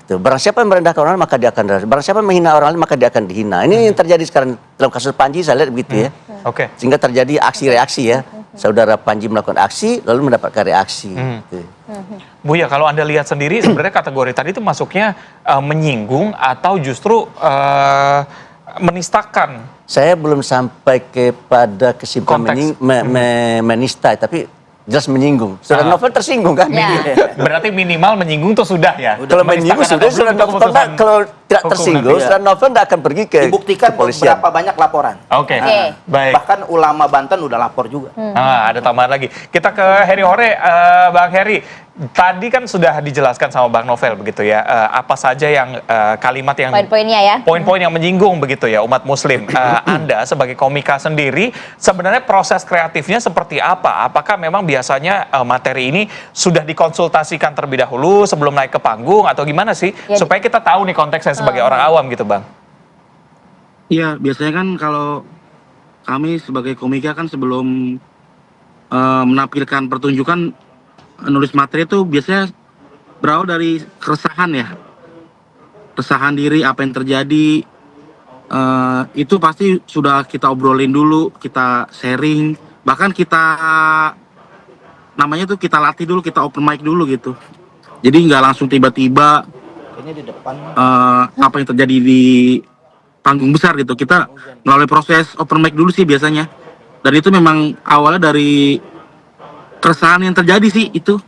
Gitu. Barang siapa yang merendahkan orang lain, maka dia akan direndahkan. Barang siapa yang menghina orang lain, maka dia akan dihina. Ini yang terjadi sekarang dalam kasus Panji, saya lihat begitu ya. Sehingga terjadi aksi-reaksi ya. Saudara Panji melakukan aksi, lalu mendapatkan reaksi. Gitu. Buya, kalau Anda lihat sendiri sebenarnya kategori tadi itu masuknya menyinggung atau justru menistakan? Saya belum sampai kepada kesimpulan menista, tapi jelas menyinggung. Saudara Novel tersinggung kan? Berarti minimal menyinggung itu sudah ya? Kalau menyinggung sudah, saudara Novel kalau tidak tersinggung, saudara Novel tidak akan pergi ke dibuktikan kepolisian. berapa banyak laporan. Baik. Bahkan ulama Banten udah lapor juga. Ada tambahan lagi. Kita ke Heri Hore, Bang Heri. Tadi kan sudah dijelaskan sama Bang Novel begitu ya, apa saja yang kalimat yang poin-poinnya ya, poin-poin yang menyinggung begitu ya umat Muslim. Anda sebagai komika sendiri sebenarnya proses kreatifnya seperti apa? Apakah memang biasanya materi ini sudah dikonsultasikan terlebih dahulu sebelum naik ke panggung atau gimana sih? Supaya kita tahu nih konteksnya sebagai orang awam gitu, Bang. Iya, biasanya kan kalau kami sebagai komika kan sebelum menampilkan pertunjukan, nulis materi itu biasanya berawal dari keresahan ya. Keresahan diri, apa yang terjadi, itu pasti sudah kita obrolin dulu, kita sharing, bahkan kita namanya tuh kita latih dulu, kita open mic dulu gitu. Jadi nggak langsung tiba-tiba apa yang terjadi di panggung besar gitu. Kita melalui proses open mic dulu sih biasanya. Dan itu memang awalnya dari keresahan yang terjadi sih itu.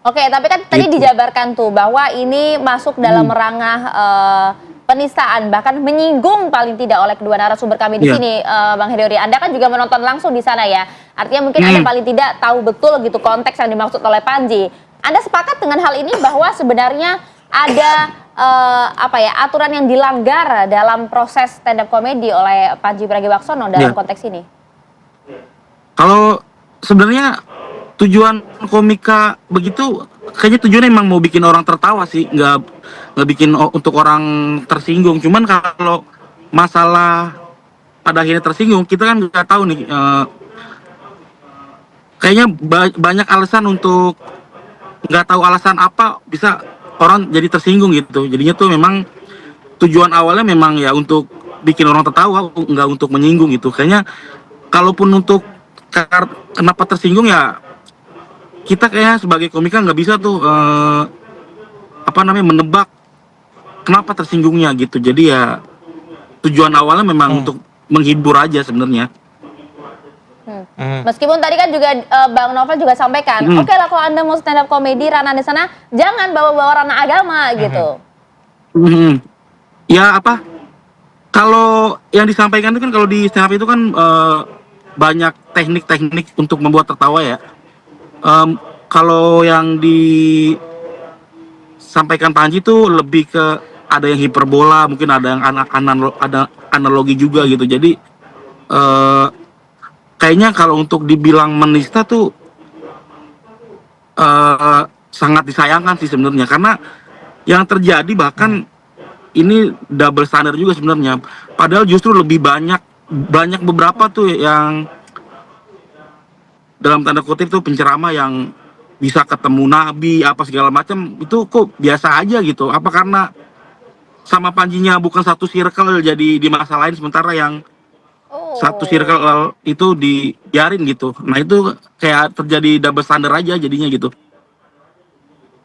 Oke, tapi kan tadi dijabarkan tuh bahwa ini masuk dalam ranah penistaan, bahkan menyinggung paling tidak oleh kedua narasumber kami di sini, Bang Heri. Anda kan juga menonton langsung di sana ya. Artinya mungkin Anda paling tidak tahu betul gitu konteks yang dimaksud oleh Panji. Anda sepakat dengan hal ini bahwa sebenarnya ada aturan yang dilanggar dalam proses stand up comedy oleh Panji Pragiwaksono dalam konteks ini? Kalau sebenarnya tujuan komika begitu, kayaknya tujuannya emang mau bikin orang tertawa sih, nggak bikin untuk orang tersinggung. Cuman kalau masalah pada akhirnya tersinggung, kita kan nggak tahu nih. Kayaknya banyak alasan untuk nggak tahu alasan apa bisa orang jadi tersinggung gitu. Jadinya tuh memang tujuan awalnya memang ya untuk bikin orang tertawa, nggak untuk menyinggung gitu. Kayaknya kalaupun untuk kenapa tersinggung ya, kita kayaknya sebagai komika nggak bisa tuh menebak kenapa tersinggungnya gitu. Jadi ya tujuan awalnya memang untuk menghibur aja sebenarnya. Meskipun tadi kan juga Bang Novel juga sampaikan, oke lah kalau Anda mau stand up comedy ranah di sana, jangan bawa-bawa ranah agama gitu. Ya kalau yang disampaikan itu kan, kalau di stand up itu kan banyak teknik-teknik untuk membuat tertawa ya. Kalau yang disampaikan Panji itu lebih ke ada yang hiperbola, mungkin ada yang ada analogi juga gitu. Jadi kayaknya kalau untuk dibilang menista tuh sangat disayangkan sih sebenarnya, karena yang terjadi bahkan ini double standard juga sebenarnya. Padahal justru lebih banyak beberapa tuh yang dalam tanda kutip tuh penceramah yang bisa ketemu nabi apa segala macam, itu kok biasa aja gitu. Apa karena sama Panjinya bukan satu circle jadi di masa lain, sementara yang satu circle itu dibiarin gitu. Nah itu kayak terjadi double standard aja jadinya gitu.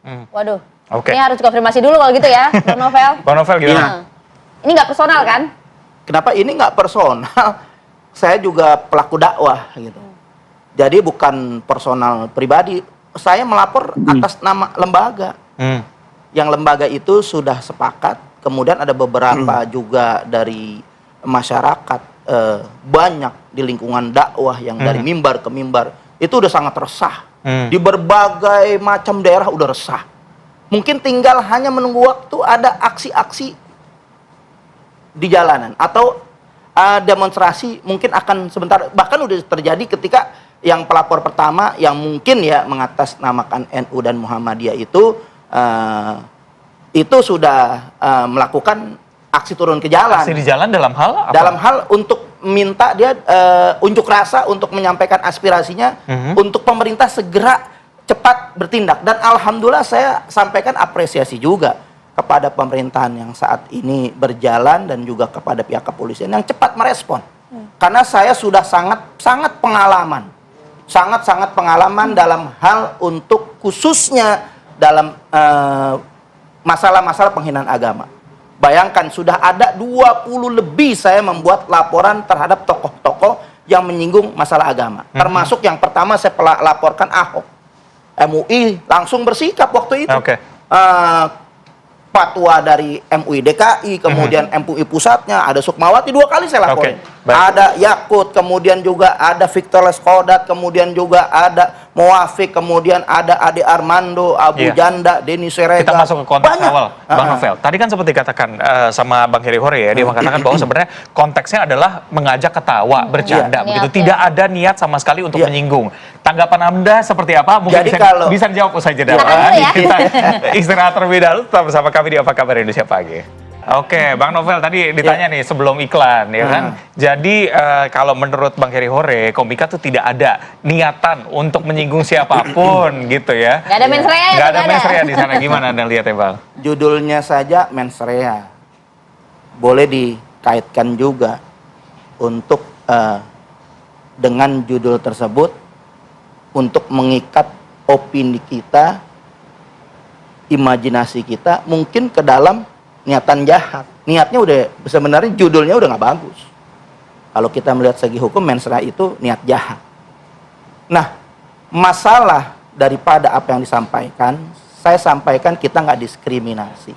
Waduh. Oke. Ini harus konfirmasi dulu kalau gitu ya, Bang Novel. Bang Novel gimana? Ini nggak personal kan? Kenapa ini nggak personal? Saya juga pelaku dakwah gitu. Jadi bukan personal pribadi. Saya melapor atas nama lembaga. Yang lembaga itu sudah sepakat. Kemudian ada beberapa juga dari masyarakat, banyak di lingkungan dakwah yang dari mimbar ke mimbar. Itu udah sangat resah. Di berbagai macam daerah udah resah. Mungkin tinggal hanya menunggu waktu ada aksi-aksi di jalanan atau demonstrasi mungkin akan sebentar, bahkan udah terjadi ketika yang pelapor pertama yang mungkin ya mengatasnamakan NU dan Muhammadiyah itu sudah melakukan aksi turun ke jalan. Aksi di jalan dalam hal apa? Dalam hal untuk minta dia unjuk rasa untuk menyampaikan aspirasinya untuk pemerintah segera cepat bertindak. Dan alhamdulillah saya sampaikan apresiasi juga kepada pemerintahan yang saat ini berjalan dan juga kepada pihak kepolisian yang cepat merespon. Karena saya sudah sangat pengalaman. Sangat pengalaman dalam hal untuk khususnya dalam masalah-masalah penghinaan agama. Bayangkan sudah ada 20 lebih saya membuat laporan terhadap tokoh-tokoh yang menyinggung masalah agama. Termasuk yang pertama saya laporkan Ahok. MUI langsung bersikap waktu itu. Fatwa dari MUI DKI, kemudian MUI pusatnya, ada Sukmawati 2 kali saya laporin. Ada Yakut, kemudian juga ada Victor Leskodat, kemudian juga ada Muafik, kemudian ada Ade Armando, Abu Janda, Denny Serega. Kita masuk ke konteks awal, Bang Novel. Tadi kan seperti dikatakan sama Bang Heri Hore ya, dia mengatakan bahwa sebenarnya konteksnya adalah mengajak ketawa, bercanda, begitu. Tidak ada niat sama sekali untuk menyinggung. Tanggapan Anda seperti apa? Mungkin Jadi bisa dijawab usai jeda. Kita istirahat terlebih dahulu, tetap bersama kami di Apa Kabar Indonesia Pagi. Oke, Bang Novel tadi ditanya nih sebelum iklan ya kan. Jadi kalau menurut Bang Heri Hore, Komika tuh tidak ada niatan untuk menyinggung siapapun gitu ya. Gak ada mens rea ya? Gak ada mens rea di sana. Gimana Anda lihat ya Bang? Judulnya saja mens rea. Boleh dikaitkan juga untuk dengan judul tersebut untuk mengikat opini kita, imajinasi kita mungkin ke dalam niatan jahat. Niatnya udah sebenarnya judulnya udah nggak bagus. Kalau kita melihat segi hukum, mens rea itu niat jahat. Nah, masalah daripada apa yang disampaikan, saya sampaikan kita nggak diskriminasi.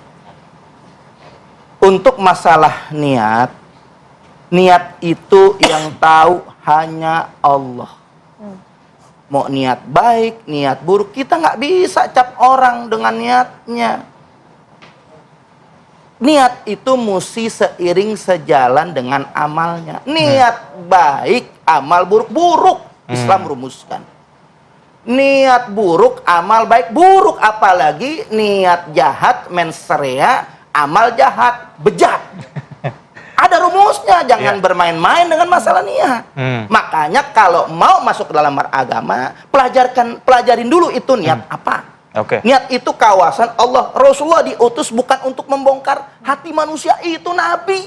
Untuk masalah niat itu yang tahu hanya Allah. Mau niat baik, niat buruk, kita nggak bisa cap orang dengan niatnya. Niat itu mesti seiring sejalan dengan amalnya. Niat baik, amal buruk. Islam rumuskan. Niat buruk, amal baik. Buruk apalagi niat jahat, mens rea, amal jahat, bejat. Ada rumusnya, jangan bermain-main dengan masalah niat. Makanya kalau mau masuk ke dalam agama, pelajarin dulu itu niat apa. Niat itu kawasan Allah. Rasulullah diutus bukan untuk membongkar hati manusia, itu Nabi.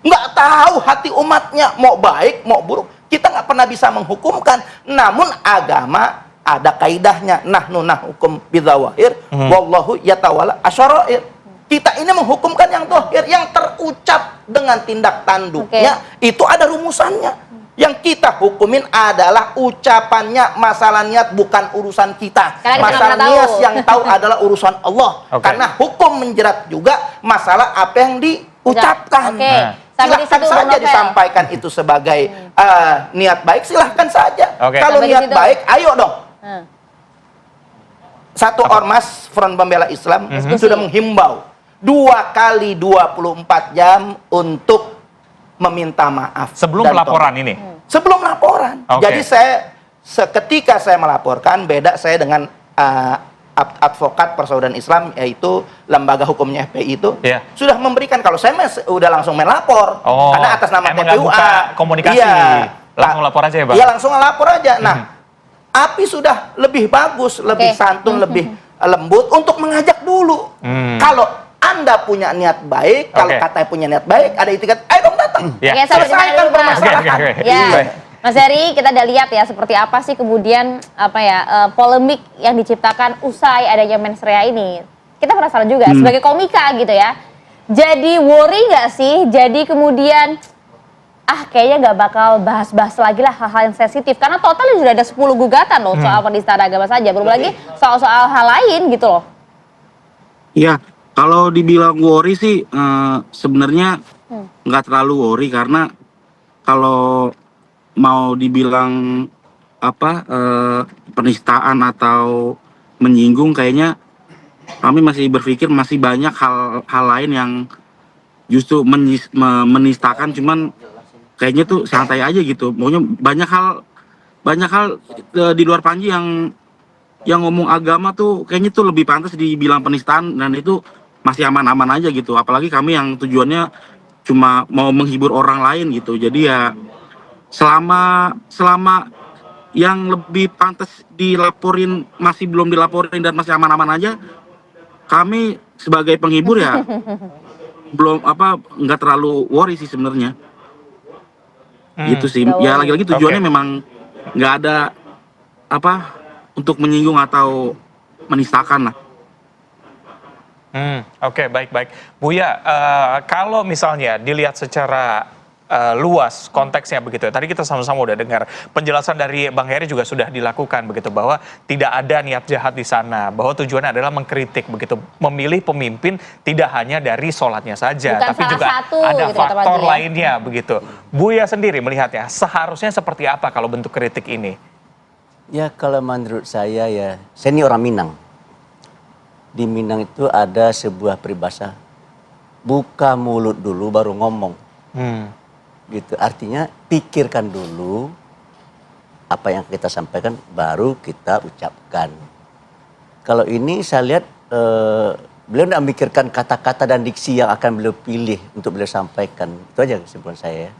Nggak tahu hati umatnya mau baik, mau buruk. Kita nggak pernah bisa menghukumkan. Namun agama ada kaidahnya. Nahnu nahkum bidzawahir, wallahu yatawalla asyarair. Kita ini menghukumkan yang zahir, yang terucap dengan tindak tanduknya, itu ada rumusannya. Yang kita hukumin adalah ucapannya, masalah niat bukan urusan kita. Masalah niat yang tahu adalah urusan Allah. Karena hukum menjerat juga masalah apa yang diucapkan. Silahkan saja disampaikan itu sebagai niat baik, silahkan saja. Kalau niat baik, ayo dong. Satu ormas Front Pembela Islam sudah menghimbau 2 kali 24 jam untuk meminta maaf. Sebelum dan pelaporan tobat. ini? Sebelum laporan. Oke. Jadi seketika saya melaporkan, beda saya dengan advokat persaudaraan Islam, yaitu lembaga hukumnya FPI itu, sudah memberikan. Kalau saya udah langsung melapor, karena atas nama TPUA. Komunikasi, langsung lapor aja ya Bang? Iya, langsung lapor aja. Nah, API sudah lebih bagus, lebih santun, lebih lembut untuk mengajak dulu. Kalau Anda punya niat baik, kalau katanya punya niat baik, ada itikat, ayo dong datang. Selesaikan permasalahan. Mas Heri, kita udah lihat ya seperti apa sih kemudian polemik yang diciptakan usai adanya mensrea ini. Kita penasaran juga sebagai komika gitu ya. Jadi worry nggak sih? Jadi kemudian kayaknya nggak bakal bahas-bahas lagi lah hal-hal yang sensitif, karena totalnya sudah ada 10 gugatan loh soal penistaan agama saja, belum lagi soal-soal hal lain gitu loh. Iya, kalau dibilang worry sih sebenarnya nggak terlalu worry, karena kalau mau dibilang penistaan atau menyinggung, kayaknya kami masih berpikir masih banyak hal lain yang justru menistakan, cuman kayaknya tuh santai aja gitu. Pokoknya banyak hal di luar Panji yang ngomong agama tuh kayaknya tuh lebih pantas dibilang penistaan, dan itu masih aman-aman aja gitu. Apalagi kami yang tujuannya cuma mau menghibur orang lain gitu. Jadi ya selama yang lebih pantas dilaporin masih belum dilaporin dan masih aman-aman aja, kami sebagai penghibur ya nggak terlalu worry sih sebenarnya. Gitu sih. Ya lagi-lagi tujuannya memang nggak ada untuk menyinggung atau menistakan lah. Oke, baik. Buya, kalau misalnya dilihat secara luas konteksnya begitu ya. Tadi kita sama-sama udah dengar penjelasan dari Bang Heri juga sudah dilakukan begitu, bahwa tidak ada niat jahat di sana, bahwa tujuannya adalah mengkritik begitu, memilih pemimpin tidak hanya dari sholatnya saja, bukan tapi juga ada gitu, faktor lainnya begitu. Buya sendiri melihatnya seharusnya seperti apa kalau bentuk kritik ini? Ya kalau menurut saya ya, saya ini orang Minang. Di Minang itu ada sebuah peribahasa, buka mulut dulu baru ngomong. Gitu, artinya pikirkan dulu apa yang kita sampaikan baru kita ucapkan. Kalau ini saya lihat beliau tidak memikirkan kata-kata dan diksi yang akan beliau pilih untuk beliau sampaikan. Itu aja kesimpulan saya.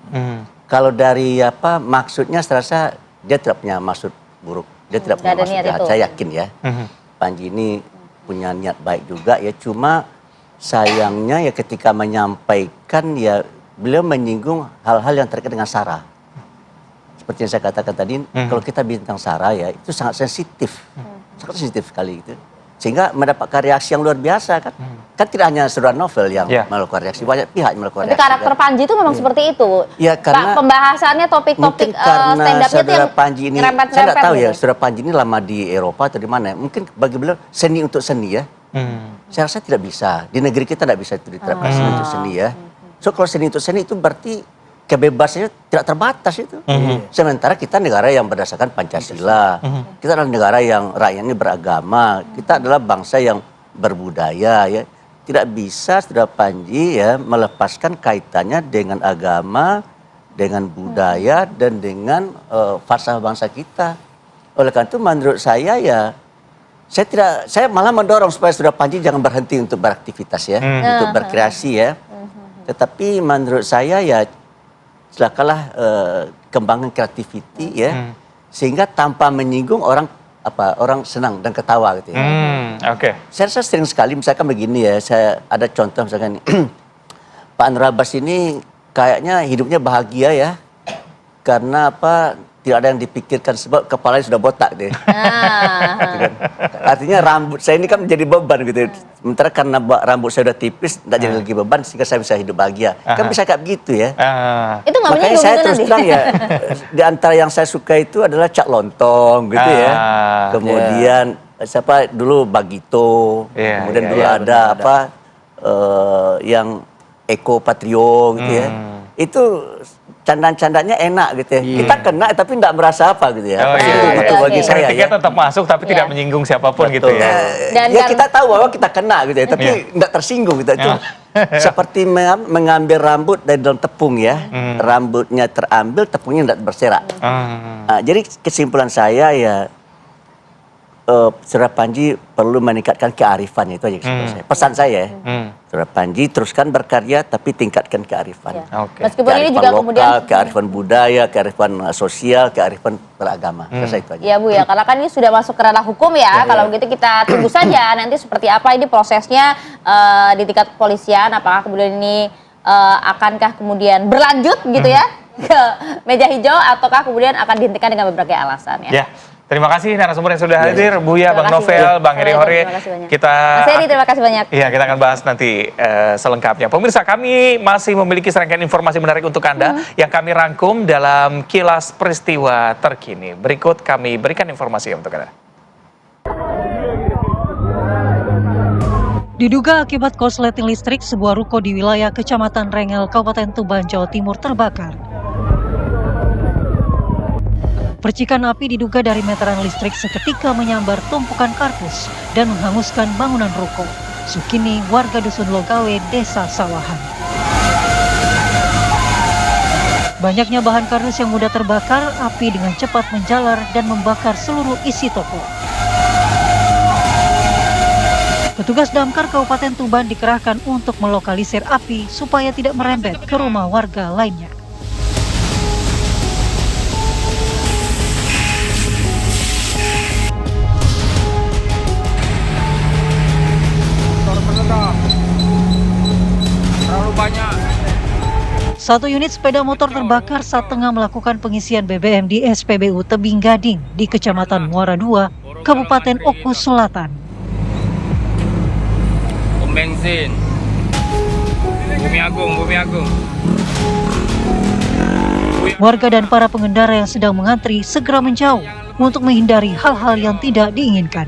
Kalau dari maksudnya saya rasa dia tidak punya maksud buruk, dia tidak punya maksud jahat. Saya yakin ya. Panji ini punya niat baik juga ya, cuma sayangnya ya ketika menyampaikan ya beliau menyinggung hal-hal yang terkait dengan SARA. Seperti yang saya katakan tadi, kalau kita bintang SARA ya itu sangat sensitif. Sangat sensitif sekali itu. Sehingga mendapatkan reaksi yang luar biasa kan. Kan tidak hanya saudara Novel yang melakukan reaksi, banyak pihak yang melakukan reaksi. Tapi karakter Panji itu memang seperti itu. Ya, karena pembahasannya topik-topik stand-up-nya itu yang Panji ini, saya tidak tahu ya, saudara Panji ini lama di Eropa atau di mana. Mungkin bagi beliau seni untuk seni ya. Saya rasa tidak bisa. Di negeri kita tidak bisa itu diterapkan seni untuk seni ya. So kalau seni untuk seni itu berarti kebebasannya tidak terbatas itu. Sementara kita negara yang berdasarkan Pancasila. Kita adalah negara yang rakyatnya beragama. Kita adalah bangsa yang berbudaya ya. Tidak bisa saudara Panji ya melepaskan kaitannya dengan agama, dengan budaya dan dengan falsafah bangsa kita. Oleh karena itu menurut saya ya saya malah mendorong supaya saudara Panji jangan berhenti untuk beraktivitas ya, untuk berkreasi ya. Tetapi menurut saya ya silakanlah kembangkan kreativiti ya, sehingga tanpa menyinggung orang senang dan ketawa gitu ya. Saya rasa sering sekali misalkan begini ya, saya ada contoh misalkan Pak Anwar Abbas ini kayaknya hidupnya bahagia ya, karena tidak ada yang dipikirkan sebab kepalanya sudah botak deh. Artinya rambut saya ini kan menjadi beban gitu. Sementara karena rambut saya sudah tipis, tidak jadi lagi beban sehingga saya bisa hidup bahagia. Kan bisa kayak begitu ya. Itu nggak makanya saya terus terang ya, di antara yang saya suka itu adalah Cak Lontong gitu ya. Kemudian siapa dulu Bagito, kemudian dulu ada yang Eko Patrio gitu ya. Itu candaan-candanya enak gitu ya. Kita kena tapi nggak merasa apa gitu ya. Oh, Tersinggung iya, gitu iya. bagi saya Kritiknya ya. tetap masuk tapi tidak menyinggung siapapun gitu Betul. ya. Dan Ya kan- kita tahu bahwa kita kena gitu ya, tapi nggak tersinggung gitu. Itu seperti mengambil rambut dari dalam tepung ya. Rambutnya terambil, tepungnya tidak berserak. Nah, jadi kesimpulan saya ya, Saudara Panji perlu meningkatkan kearifan, itu aja kesimpulan saya. Pesan saya ya. Saudara Panji teruskan berkarya tapi tingkatkan kearifan. Oke. Meskipun ini juga Kearifan kemudian lokal, kearifan budaya, kearifan sosial, kearifan beragama. Selesai itu aja. ya Bu ya, karena kan ini sudah masuk ke ranah hukum ya. Kalau begitu kita tunggu saja nanti seperti apa ini prosesnya di tingkat kepolisian. Apakah kemudian ini akankah kemudian berlanjut gitu ya ke meja hijau ataukah kemudian akan dihentikan dengan berbagai alasan ya. Ya. Terima kasih narasumber yang sudah hadir, Buya, Terima Bang kasih, Novel, Bu. Bang Heri Hore. Terima kasih banyak. Kita Mas Heri, terima kasih banyak. Iya, kita akan bahas nanti selengkapnya. Pemirsa, kami masih memiliki serangkaian informasi menarik untuk Anda yang kami rangkum dalam kilas peristiwa terkini. Berikut kami berikan informasi untuk Anda. Diduga akibat korsleting listrik, sebuah ruko di wilayah Kecamatan Rengel, Kabupaten Tuban, Jawa Timur terbakar. Percikan api diduga dari meteran listrik seketika menyambar tumpukan kardus dan menghanguskan bangunan ruko. Sukini, warga Dusun Logawe, Desa Sawahan. Banyaknya bahan kardus yang mudah terbakar, api dengan cepat menjalar dan membakar seluruh isi toko. Petugas damkar Kabupaten Tuban dikerahkan untuk melokalisir api supaya tidak merembet ke rumah warga lainnya. Satu unit sepeda motor terbakar saat tengah melakukan pengisian BBM di SPBU Tebing Gading di Kecamatan Muara II, Kabupaten Oku Selatan. Pom bensin. Bumi Agung. Warga dan para pengendara yang sedang mengantri segera menjauh untuk menghindari hal-hal yang tidak diinginkan.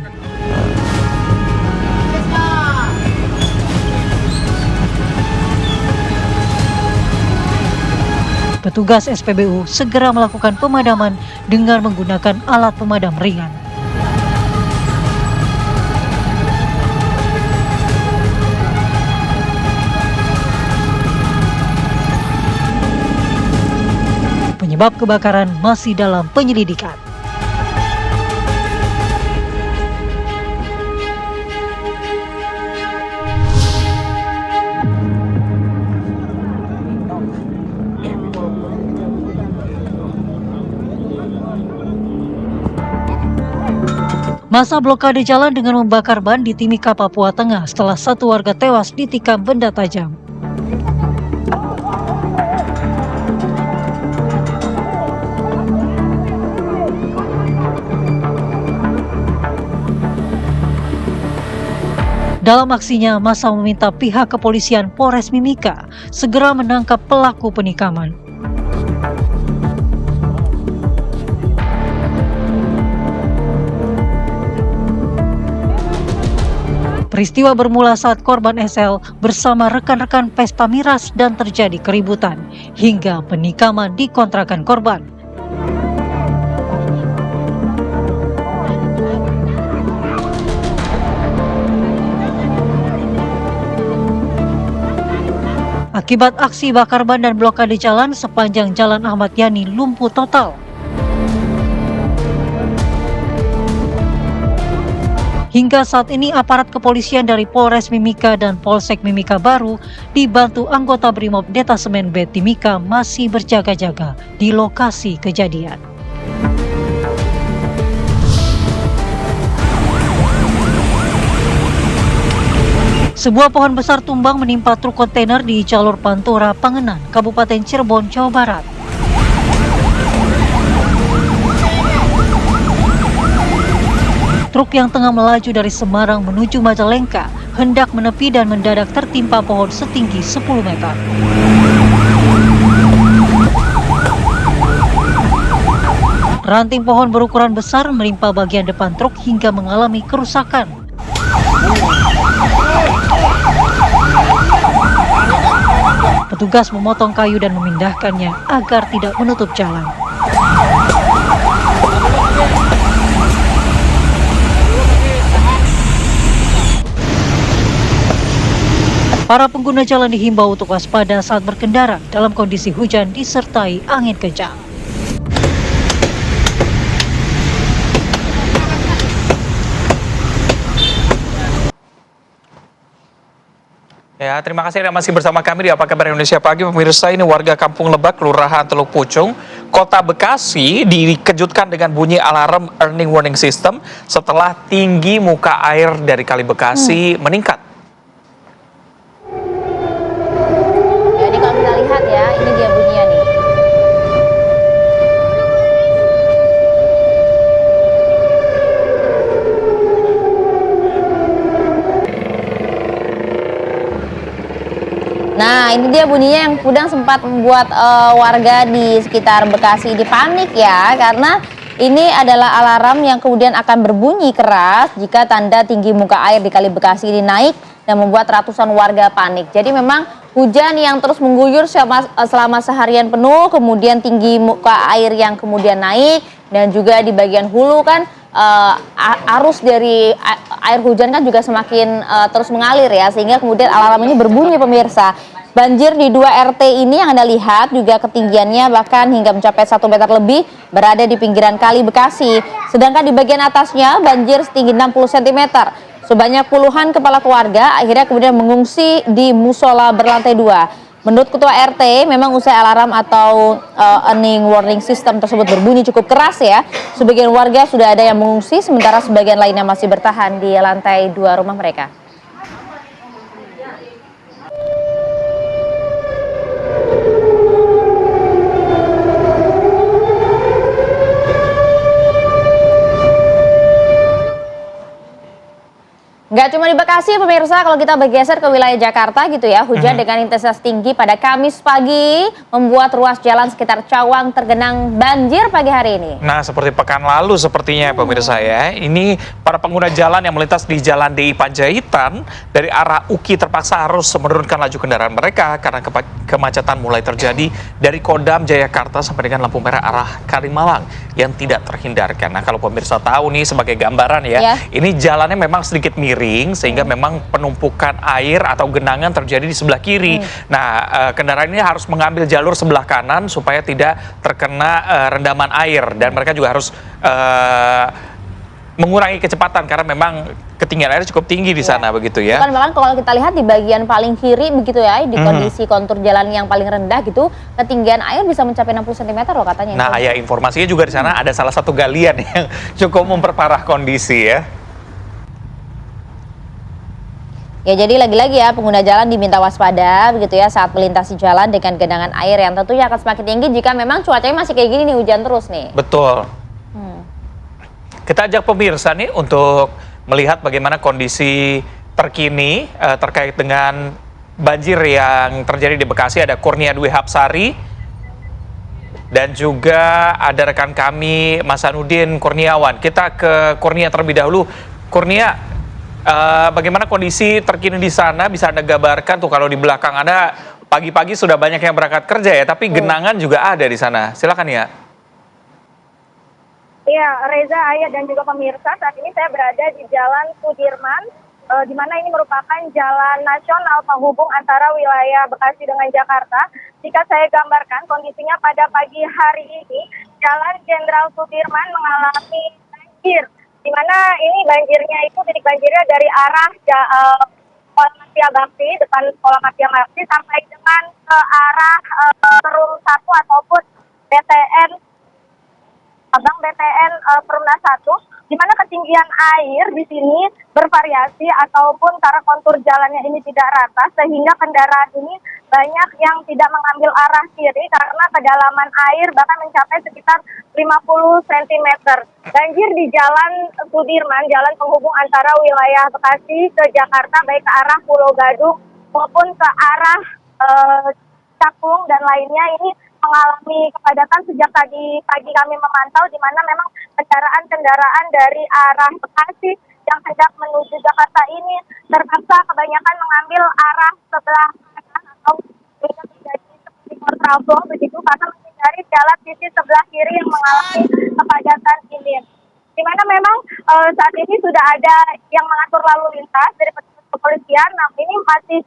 Petugas SPBU segera melakukan pemadaman dengan menggunakan alat pemadam ringan. Penyebab kebakaran masih dalam penyelidikan. Masa blokade jalan dengan membakar ban di Timika, Papua Tengah setelah satu warga tewas ditikam benda tajam. Dalam aksinya, massa meminta pihak kepolisian Polres Mimika segera menangkap pelaku penikaman. Peristiwa bermula saat korban SL bersama rekan-rekan pesta miras dan terjadi keributan hingga penikaman di kontrakan korban. Akibat aksi bakar ban dan blokade jalan, sepanjang Jalan Ahmad Yani lumpuh total. Hingga saat ini aparat kepolisian dari Polres Mimika dan Polsek Mimika Baru dibantu anggota Brimob Detasemen B Timika masih berjaga-jaga di lokasi kejadian. Sebuah pohon besar tumbang menimpa truk kontainer di jalur Pantura, Pangenan, Kabupaten Cirebon, Jawa Barat. Truk yang tengah melaju dari Semarang menuju Majalengka hendak menepi dan mendadak tertimpa pohon setinggi 10 meter. Ranting pohon berukuran besar menimpa bagian depan truk hingga mengalami kerusakan. Petugas memotong kayu dan memindahkannya agar tidak menutup jalan. Para pengguna jalan dihimbau untuk waspada saat berkendara dalam kondisi hujan disertai angin kencang. Ya, terima kasih Anda masih bersama kami di Apa Kabar Indonesia Pagi. Pemirsa, ini warga Kampung Lebak, Kelurahan Teluk Pucung, Kota Bekasi dikejutkan dengan bunyi alarm early warning system setelah tinggi muka air dari Kali Bekasi meningkat. Ya, ini kalau kita lihat ya, ini dia bunyinya nih. Nah, ini dia bunyinya yang kadang sempat membuat warga di sekitar Bekasi ini panik ya, karena ini adalah alarm yang kemudian akan berbunyi keras jika tanda tinggi muka air di Kali Bekasi ini naik dan membuat ratusan warga panik. Jadi memang hujan yang terus mengguyur selama seharian penuh, kemudian tinggi muka air yang kemudian naik, dan juga di bagian hulu kan arus dari air hujan kan juga semakin terus mengalir ya, sehingga kemudian alarm ini berbunyi pemirsa. Banjir di 2 RT ini yang Anda lihat juga ketinggiannya bahkan hingga mencapai 1 meter lebih berada di pinggiran Kali Bekasi. Sedangkan di bagian atasnya banjir setinggi 60 cm. Sebanyak puluhan kepala keluarga akhirnya kemudian mengungsi di musola berlantai 2. Menurut Ketua RT, memang usai alarm atau early warning system tersebut berbunyi cukup keras ya. Sebagian warga sudah ada yang mengungsi, sementara sebagian lainnya masih bertahan di lantai 2 rumah mereka. Nggak cuma di Bekasi pemirsa, kalau kita bergeser ke wilayah Jakarta gitu ya, hujan dengan intensitas tinggi pada Kamis pagi membuat ruas jalan sekitar Cawang tergenang banjir pagi hari ini. Nah, seperti pekan lalu sepertinya pemirsa ya, ini para pengguna jalan yang melintas di Jalan DI Panjaitan dari arah UKI terpaksa harus menurunkan laju kendaraan mereka karena kemacetan mulai terjadi dari Kodam Jayakarta sampai dengan lampu merah arah Kalimalang yang tidak terhindarkan. Nah, kalau pemirsa tahu nih sebagai gambaran ya, ini jalannya memang sedikit miring sehingga memang penumpukan air atau genangan terjadi di sebelah kiri. Nah, kendaraan ini harus mengambil jalur sebelah kanan supaya tidak terkena rendaman air, dan mereka juga harus mengurangi kecepatan karena memang ketinggian air cukup tinggi di sana begitu ya. Bahkan kalau kita lihat di bagian paling kiri begitu ya, di kondisi kontur jalan yang paling rendah gitu, ketinggian air bisa mencapai 60 cm loh katanya. Nah, ya informasinya juga di sana ada salah satu galian yang cukup memperparah kondisi ya. Ya, jadi lagi-lagi ya pengguna jalan diminta waspada begitu ya saat melintasi jalan dengan genangan air yang tentunya akan semakin tinggi jika memang cuacanya masih kayak gini nih, hujan terus nih. Betul. Kita ajak pemirsa nih untuk melihat bagaimana kondisi terkini terkait dengan banjir yang terjadi di Bekasi. Ada Kurnia Dwi Hapsari dan juga ada rekan kami Mas Hanuddin Kurniawan. Kita ke Kurnia terlebih dahulu. Kurnia, bagaimana kondisi terkini di sana? Bisa Anda gambarkan tuh, kalau di belakang Anda pagi-pagi sudah banyak yang berangkat kerja ya, tapi genangan juga ada di sana. Silakan ya. Iya, Reza, Ayat, dan juga pemirsa, saat ini saya berada di Jalan Sudirman, di mana ini merupakan jalan nasional penghubung antara wilayah Bekasi dengan Jakarta. Jika saya gambarkan kondisinya pada pagi hari ini, Jalan Jenderal Sudirman mengalami banjir, di mana ini banjirnya itu titik banjirnya dari arah Sekolah Katia Bakti, depan Sekolah Katia Bakti, sampai dengan ke arah Perum 1 ataupun BTN Perumna 1, di mana ketinggian air di sini bervariasi ataupun karena kontur jalannya ini tidak rata, sehingga kendaraan ini banyak yang tidak mengambil arah kiri karena kedalaman air bahkan mencapai sekitar 50 cm. Banjir di Jalan Sudirman, jalan penghubung antara wilayah Bekasi ke Jakarta, baik ke arah Pulau Gadung maupun ke arah Cakung dan lainnya, ini mengalami kepadatan sejak tadi pagi kami memantau, di mana memang kendaraan-kendaraan dari arah Bekasi yang hendak menuju Jakarta ini terpaksa kebanyakan mengambil arah sebelah kanan atau sehingga terjadi kontraflow begitu karena menghindari jalan sisi sebelah kiri yang mengalami kepadatan ini. Di mana memang saat ini sudah ada yang mengatur lalu lintas dari petugas kepolisian, namun ini masih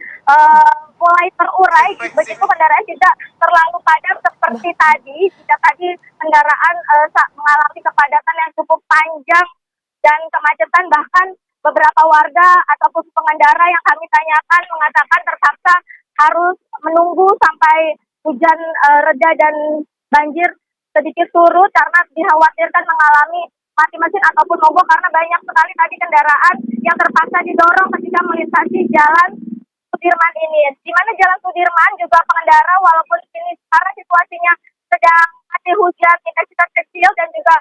mulai terurai begitu, kendaraan tidak terlalu padat seperti tadi. Jika tadi kendaraan mengalami kepadatan yang cukup panjang dan kemacetan, bahkan beberapa warga ataupun pengendara yang kami tanyakan mengatakan terpaksa harus menunggu sampai hujan reda dan banjir sedikit surut karena dikhawatirkan mengalami mati mesin ataupun mogok karena banyak sekali tadi kendaraan yang terpaksa didorong ketika melintasi jalan Sudirman ini. Di mana jalan Sudirman juga pengendara walaupun ini karena situasinya sedang masih hujan intensitas kecil dan juga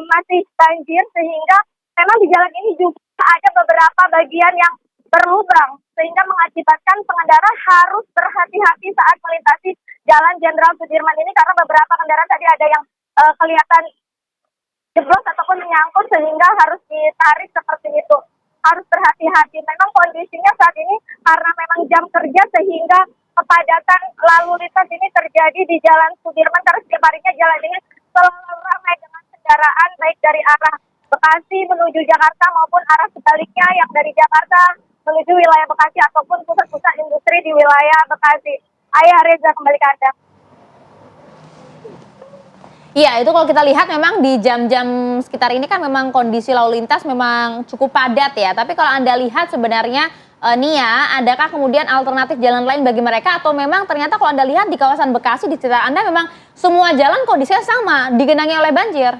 masih banjir, sehingga memang di jalan ini juga ada beberapa bagian yang berlubang sehingga mengakibatkan pengendara harus berhati-hati saat melintasi Jalan Jenderal Sudirman ini karena beberapa kendaraan tadi ada yang kelihatan jeblos ataupun menyangkut sehingga harus ditarik seperti itu. Harus berhati-hati. Memang kondisinya saat ini karena memang jam kerja sehingga kepadatan lalu lintas ini terjadi di Jalan Sudirman karena setiap harinya jalan ini selalu ramai dengan kendaraan baik dari arah Bekasi menuju Jakarta maupun arah sebaliknya yang dari Jakarta menuju wilayah Bekasi ataupun pusat-pusat industri di wilayah Bekasi. Ayah Reza, kembali ke Anda. Iya, itu kalau kita lihat memang di jam-jam sekitar ini kan memang kondisi lalu lintas memang cukup padat ya. Tapi kalau Anda lihat sebenarnya Nia, adakah kemudian alternatif jalan lain bagi mereka atau memang ternyata kalau Anda lihat di kawasan Bekasi di sekitar Anda memang semua jalan kondisinya sama, digenangi oleh banjir?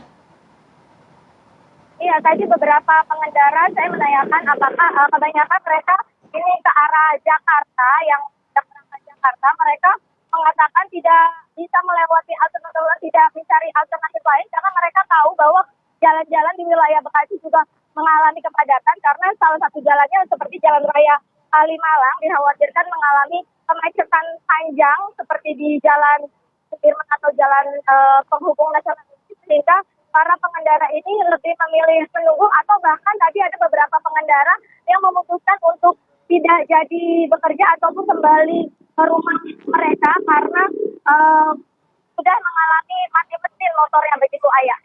Iya, tadi beberapa pengendara saya menanyakan apakah kebanyakan mereka ini ke arah Jakarta yang berangkat Jakarta, mereka mengatakan tidak bisa melewati alternatif, tidak mencari alternatif lain karena mereka tahu bahwa jalan-jalan di wilayah Bekasi juga mengalami kepadatan karena salah satu jalannya seperti Jalan Raya Kalimalang dikhawatirkan mengalami kemacetan panjang seperti di Jalan Sudirman atau jalan penghubung nasional ini, sehingga para pengendara ini lebih memilih menunggu atau bahkan tadi ada beberapa pengendara yang memutuskan untuk tidak jadi bekerja ataupun kembali ke rumah mereka karena sudah mengalami mati mesin motornya begitu, Ayah.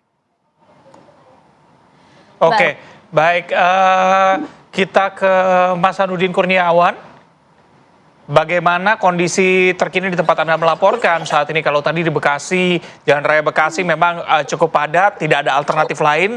Oke, baik. Kita ke Mas Hanuddin Kurniawan. Bagaimana kondisi terkini di tempat Anda melaporkan saat ini? Kalau tadi di Bekasi, Jalan Raya Bekasi memang cukup padat, tidak ada alternatif lain.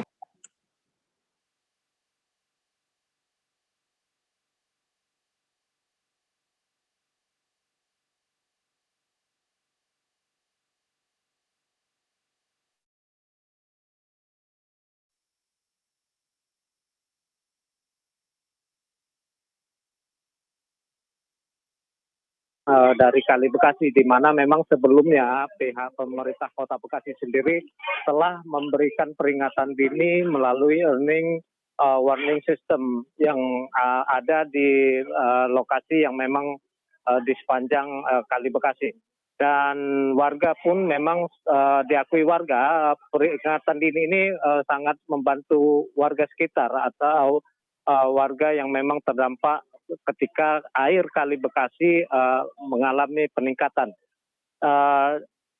Dari Kali Bekasi, di mana memang sebelumnya pihak pemerintah Kota Bekasi sendiri telah memberikan peringatan dini melalui early warning system yang ada di lokasi yang memang di sepanjang Kali Bekasi. Dan warga pun memang diakui warga, peringatan dini ini sangat membantu warga sekitar atau warga yang memang terdampak ketika air Kali Bekasi mengalami peningkatan.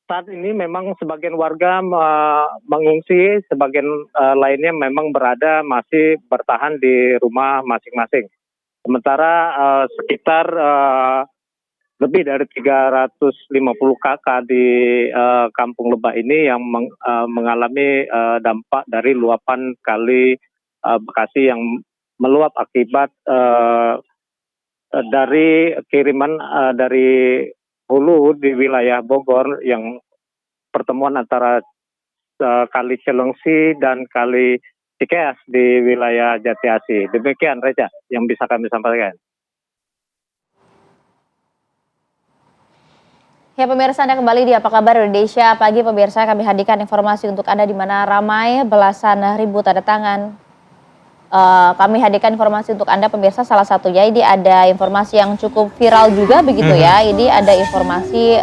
Saat ini memang sebagian warga mengungsi, sebagian lainnya memang masih bertahan di rumah masing-masing. Sementara sekitar lebih dari 350 kakak di Kampung Lebak ini yang mengalami dampak dari luapan Kali Bekasi yang meluap akibat dari kiriman dari hulu di wilayah Bogor yang pertemuan antara Kali Cilengsi dan Kali Cikeas di wilayah Jatiasi. Demikian Reza yang bisa kami sampaikan. Ya pemirsa, Anda kembali di Apa Kabar Indonesia Pagi. Pemirsa, kami hadirkan informasi untuk Anda di mana ramai belasan ribu tanda tangan. Kami hadirkan informasi untuk Anda pemirsa, salah satunya ini ada informasi yang cukup viral juga begitu ya. Ini ada informasi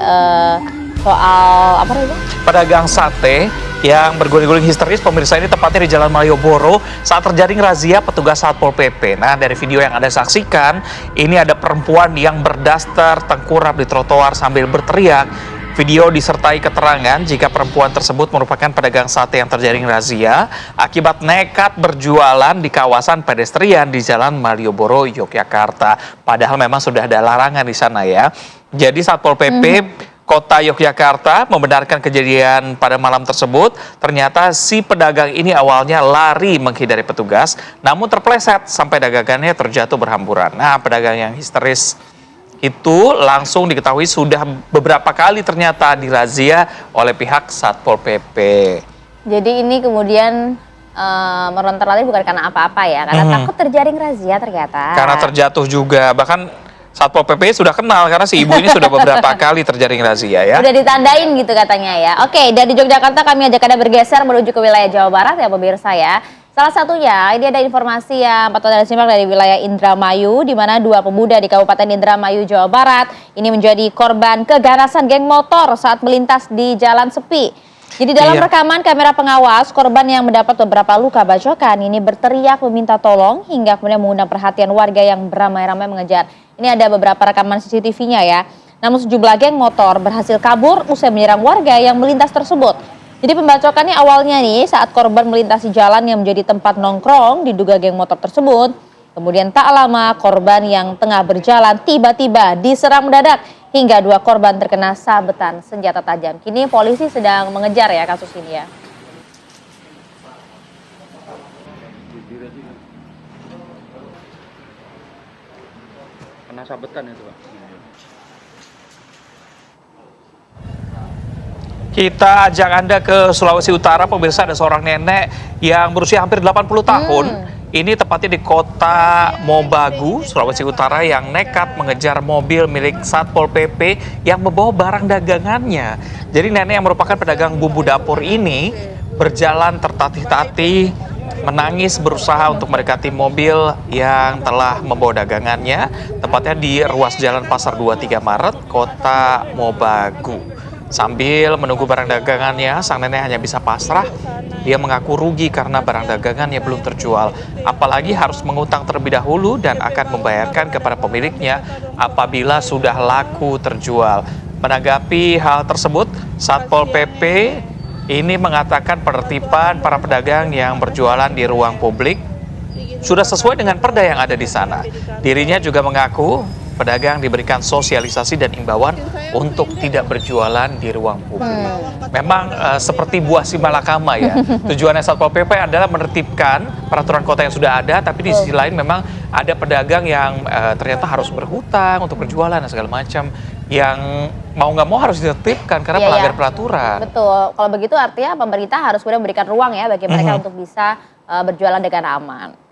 soal apa itu? Pedagang sate yang berguling-guling histeris pemirsa, ini tepatnya di Jalan Malioboro saat terjaring razia petugas Satpol PP. Nah, dari video yang Anda saksikan, ini ada perempuan yang berdaster tengkurap di trotoar sambil berteriak, Video disertai keterangan jika perempuan tersebut merupakan pedagang sate yang terjaring razia akibat nekat berjualan di kawasan pedestrian di Jalan Malioboro, Yogyakarta. Padahal memang sudah ada larangan di sana ya. Jadi Satpol PP Kota Yogyakarta membenarkan kejadian pada malam tersebut. Ternyata si pedagang ini awalnya lari menghindari petugas, namun terpleset sampai dagangannya terjatuh berhamburan. Nah, pedagang yang histeris itu langsung diketahui sudah beberapa kali ternyata dirazia oleh pihak Satpol PP. Jadi ini kemudian merontor lari bukan karena apa-apa ya, karena takut terjaring razia ternyata. Karena terjatuh juga, bahkan Satpol PP sudah kenal karena si ibu ini sudah beberapa kali terjaring razia ya. Udah ditandain gitu katanya ya. Oke, dari Yogyakarta kami ajak Anda bergeser menuju ke wilayah Jawa Barat ya pemirsa ya. Salah satunya, ini ada informasi yang patut Anda simak dari wilayah Indramayu, di mana 2 pemuda di Kabupaten Indramayu, Jawa Barat, ini menjadi korban keganasan geng motor saat melintas di jalan sepi. Jadi dalam rekaman kamera pengawas, korban yang mendapat beberapa luka bacokan ini berteriak meminta tolong hingga kemudian mengundang perhatian warga yang beramai-ramai mengejar. Ini ada beberapa rekaman CCTV-nya ya. Namun sejumlah geng motor berhasil kabur usai menyerang warga yang melintas tersebut. Jadi pembacokannya awalnya nih saat korban melintasi jalan yang menjadi tempat nongkrong diduga geng motor tersebut. Kemudian tak lama korban yang tengah berjalan tiba-tiba diserang mendadak hingga 2 korban terkena sabetan senjata tajam. Kini polisi sedang mengejar ya kasus ini ya. Kena sabetan itu, Pak. Kita ajak Anda ke Sulawesi Utara, pemirsa. Ada seorang nenek yang berusia hampir 80 tahun. Ini tepatnya di kota Mobagu, Sulawesi Utara, yang nekat mengejar mobil milik Satpol PP yang membawa barang dagangannya. Jadi nenek yang merupakan pedagang bumbu dapur ini berjalan tertatih-tatih, menangis berusaha untuk mendekati mobil yang telah membawa dagangannya, tepatnya di ruas Jalan Pasar 23 Maret, kota Mobagu. Sambil menunggu barang dagangannya, sang nenek hanya bisa pasrah. Dia mengaku rugi karena barang dagangannya belum terjual. Apalagi harus mengutang terlebih dahulu dan akan membayarkan kepada pemiliknya apabila sudah laku terjual. Menanggapi hal tersebut, Satpol PP ini mengatakan penertiban para pedagang yang berjualan di ruang publik sudah sesuai dengan perda yang ada di sana. Dirinya juga mengaku pedagang diberikan sosialisasi dan imbauan untuk tidak berjualan di ruang publik. Memang seperti buah si malakama ya. Tujuannya Satpol PP adalah menertibkan peraturan kota yang sudah ada, tapi di sisi lain memang ada pedagang yang ternyata harus berhutang untuk berjualan dan segala macam, yang mau nggak mau harus ditertibkan karena melanggar peraturan. Betul. Kalau begitu artinya pemerintah harus kemudian memberikan ruang ya bagi mereka untuk bisa berjualan dengan aman.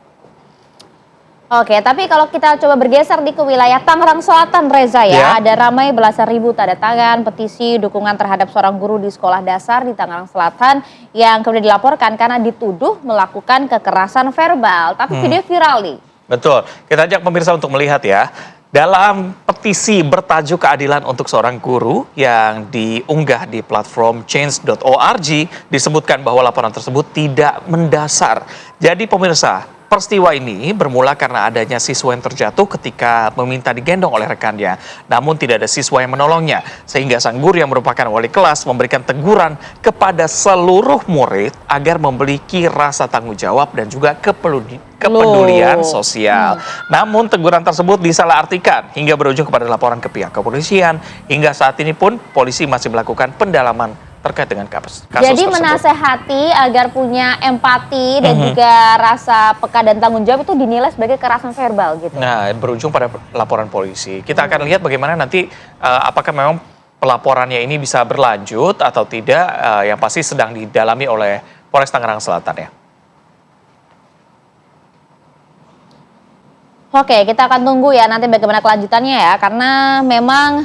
Oke, tapi kalau kita coba bergeser ke wilayah Tangerang Selatan, Reza ya, ada ramai belasan ribu tanda tangan petisi dukungan terhadap seorang guru di sekolah dasar di Tangerang Selatan yang kemudian dilaporkan karena dituduh melakukan kekerasan verbal. Tapi video viral nih. Betul, kita ajak pemirsa untuk melihat ya. Dalam petisi bertajuk keadilan untuk seorang guru yang diunggah di platform change.org disebutkan bahwa laporan tersebut tidak mendasar. Jadi pemirsa, peristiwa ini bermula karena adanya siswa yang terjatuh ketika meminta digendong oleh rekannya. Namun tidak ada siswa yang menolongnya. Sehingga sang guru yang merupakan wali kelas memberikan teguran kepada seluruh murid agar memiliki rasa tanggung jawab dan juga kepedulian sosial. Namun teguran tersebut disalahartikan hingga berujung kepada laporan ke pihak kepolisian. Hingga saat ini pun polisi masih melakukan pendalaman terkait dengan kasus Jadi tersebut. menasehati agar punya empati dan juga rasa peka dan tanggung jawab itu dinilai sebagai kekerasan verbal gitu. Nah, berujung pada laporan polisi. Kita akan lihat bagaimana nanti apakah memang pelaporannya ini bisa berlanjut atau tidak, yang pasti sedang didalami oleh Polres Tangerang Selatan ya. Oke, kita akan tunggu ya nanti bagaimana kelanjutannya ya, karena memang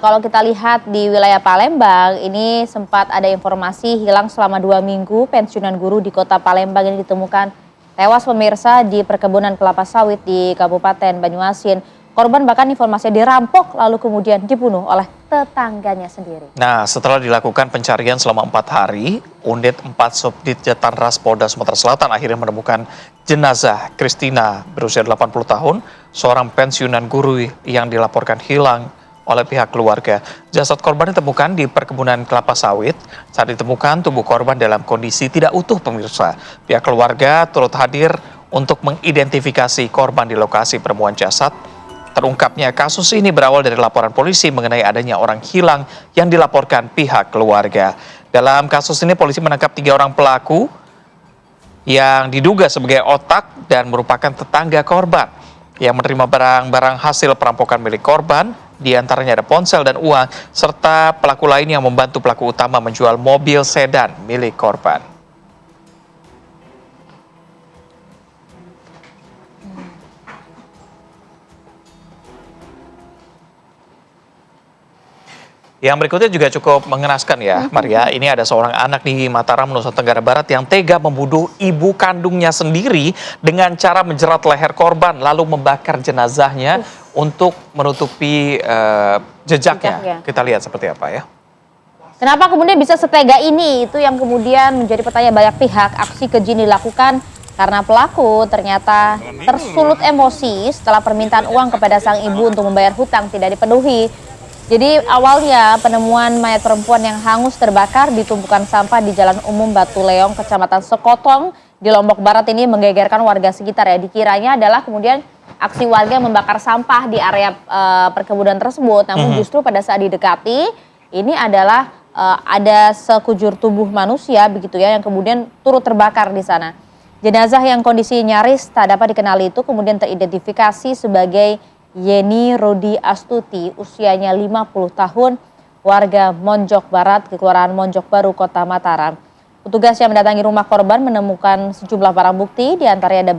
kalau kita lihat di wilayah Palembang ini sempat ada informasi hilang selama 2 minggu pensiunan guru di kota Palembang ini ditemukan tewas pemirsa di perkebunan kelapa sawit di Kabupaten Banyuasin. Korban bahkan informasinya dirampok lalu kemudian dibunuh oleh tetangganya sendiri. Nah, setelah dilakukan pencarian selama 4 hari, Unit 4 Subdit Jatanras Polda Sumatera Selatan akhirnya menemukan jenazah Kristina berusia 80 tahun, seorang pensiunan guru yang dilaporkan hilang oleh pihak keluarga. Jasad korban ditemukan di perkebunan kelapa sawit. Saat ditemukan, tubuh korban dalam kondisi tidak utuh, pemirsa. Pihak keluarga turut hadir untuk mengidentifikasi korban di lokasi penemuan jasad. Terungkapnya kasus ini berawal dari laporan polisi mengenai adanya orang hilang yang dilaporkan pihak keluarga. Dalam kasus ini polisi menangkap 3 orang pelaku yang diduga sebagai otak dan merupakan tetangga korban yang menerima barang-barang hasil perampokan milik korban. Di antaranya ada ponsel dan uang, serta pelaku lain yang membantu pelaku utama menjual mobil sedan milik korban. Yang berikutnya juga cukup mengenaskan ya, Maria. Ini ada seorang anak di Mataram, Nusa Tenggara Barat yang tega membunuh ibu kandungnya sendiri dengan cara menjerat leher korban lalu membakar jenazahnya untuk menutupi jejaknya. Kita lihat seperti apa ya. Kenapa kemudian bisa setega ini? Itu yang kemudian menjadi pertanyaan banyak pihak. Aksi keji dilakukan karena pelaku ternyata tersulut emosi setelah permintaan uang kepada sang ibu untuk membayar hutang tidak dipenuhi. Jadi awalnya penemuan mayat perempuan yang hangus terbakar di tumpukan sampah di Jalan Umum Batu Leong, Kecamatan Sekotong di Lombok Barat ini menggegerkan warga sekitar ya. Dikiranya adalah kemudian aksi warga membakar sampah di area perkebunan tersebut. Namun justru pada saat didekati ini adalah ada sekujur tubuh manusia begitu ya yang kemudian turut terbakar di sana. Jenazah yang kondisi nyaris tak dapat dikenali itu kemudian teridentifikasi sebagai Yeni Rodi Astuti, usianya 50 tahun, warga Monjok Barat, Kelurahan Monjok Baru, Kota Mataram. Petugas yang mendatangi rumah korban menemukan sejumlah barang bukti, diantaranya ada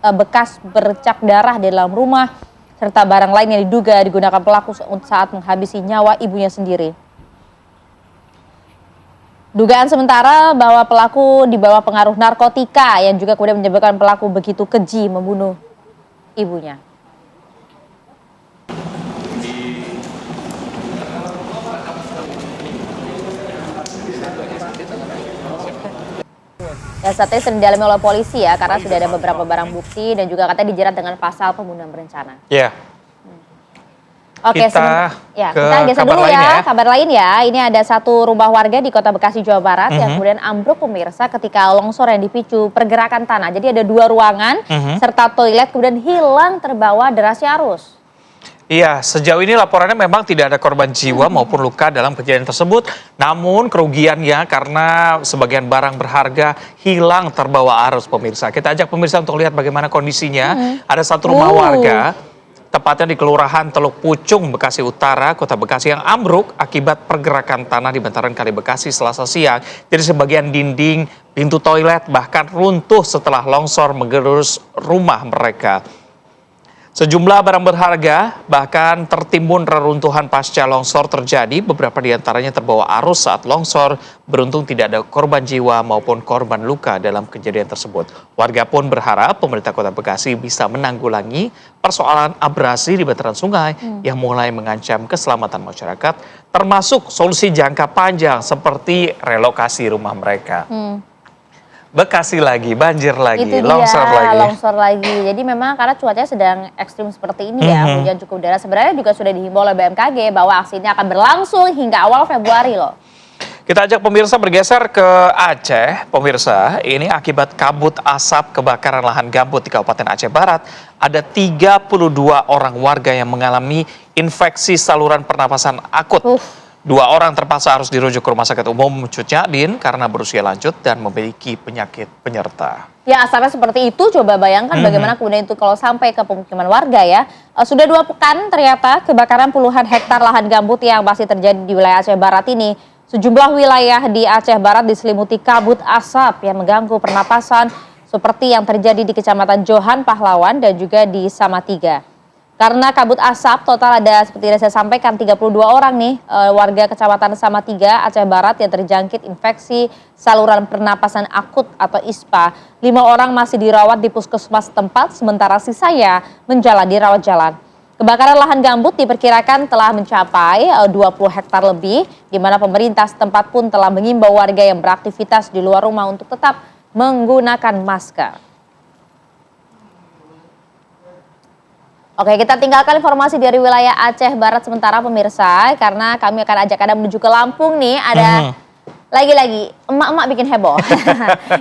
bekas bercak darah di dalam rumah, serta barang lain yang diduga digunakan pelaku saat menghabisi nyawa ibunya sendiri. Dugaan sementara bahwa pelaku di bawah pengaruh narkotika yang juga kemudian menyebabkan pelaku begitu keji membunuh ibunya. Ya, saat ini sedang didalami oleh polisi ya, karena sudah ada beberapa barang bukti dan juga katanya dijerat dengan pasal pembunuhan berencana. Ya. Oke, kita geser dulu ya, kabar lain ya. Ini ada satu rumah warga di Kota Bekasi, Jawa Barat yang kemudian ambruk, pemirsa, ketika longsor yang dipicu pergerakan tanah. Jadi ada 2 ruangan serta toilet kemudian hilang terbawa derasnya arus. Iya, sejauh ini laporannya memang tidak ada korban jiwa maupun luka dalam kejadian tersebut. Namun kerugiannya karena sebagian barang berharga hilang terbawa arus, pemirsa. Kita ajak pemirsa untuk lihat bagaimana kondisinya. Ada satu rumah warga, tepatnya di Kelurahan Teluk Pucung, Bekasi Utara, Kota Bekasi yang ambruk akibat pergerakan tanah di bantaran Kali Bekasi Selasa siang. Jadi sebagian dinding, pintu toilet bahkan runtuh setelah longsor menggerus rumah mereka. Sejumlah barang berharga bahkan tertimbun reruntuhan pasca longsor terjadi. Beberapa di antaranya terbawa arus saat longsor. Beruntung tidak ada korban jiwa maupun korban luka dalam kejadian tersebut. Warga pun berharap pemerintah Kota Bekasi bisa menanggulangi persoalan abrasi di bantaran sungai yang mulai mengancam keselamatan masyarakat, termasuk solusi jangka panjang seperti relokasi rumah mereka. Bekasi lagi, banjir lagi, longsor lagi. Jadi memang karena cuacanya sedang ekstrim seperti ini ya, hujan cukup deras. Sebenarnya juga sudah dihimbau oleh BMKG bahwa aksi ini akan berlangsung hingga awal Februari loh. Kita ajak pemirsa bergeser ke Aceh. Pemirsa, ini akibat kabut asap kebakaran lahan gambut di Kabupaten Aceh Barat. Ada 32 orang warga yang mengalami infeksi saluran pernapasan akut. 2 orang terpaksa harus dirujuk ke Rumah Sakit Umum Cut Nyak karena berusia lanjut dan memiliki penyakit penyerta. Ya, asapnya seperti itu, coba bayangkan bagaimana kemudian itu kalau sampai ke pemukiman warga ya. Sudah 2 pekan ternyata kebakaran puluhan hektar lahan gambut yang masih terjadi di wilayah Aceh Barat ini. Sejumlah wilayah di Aceh Barat diselimuti kabut asap yang mengganggu pernapasan seperti yang terjadi di Kecamatan Johan Pahlawan dan juga di Samatiga. Karena kabut asap, total ada seperti yang saya sampaikan 32 orang nih warga Kecamatan Samatiga, Aceh Barat yang terjangkit infeksi saluran pernapasan akut atau ISPA. 5 orang masih dirawat di puskesmas tempat, sementara sisanya menjalani rawat jalan. Kebakaran lahan gambut diperkirakan telah mencapai 20 hektar lebih, di mana pemerintah setempat pun telah mengimbau warga yang beraktivitas di luar rumah untuk tetap menggunakan masker. Oke, kita tinggalkan informasi dari wilayah Aceh Barat sementara pemirsa, karena kami akan ajak Anda menuju ke Lampung nih. Ada lagi-lagi emak-emak bikin heboh.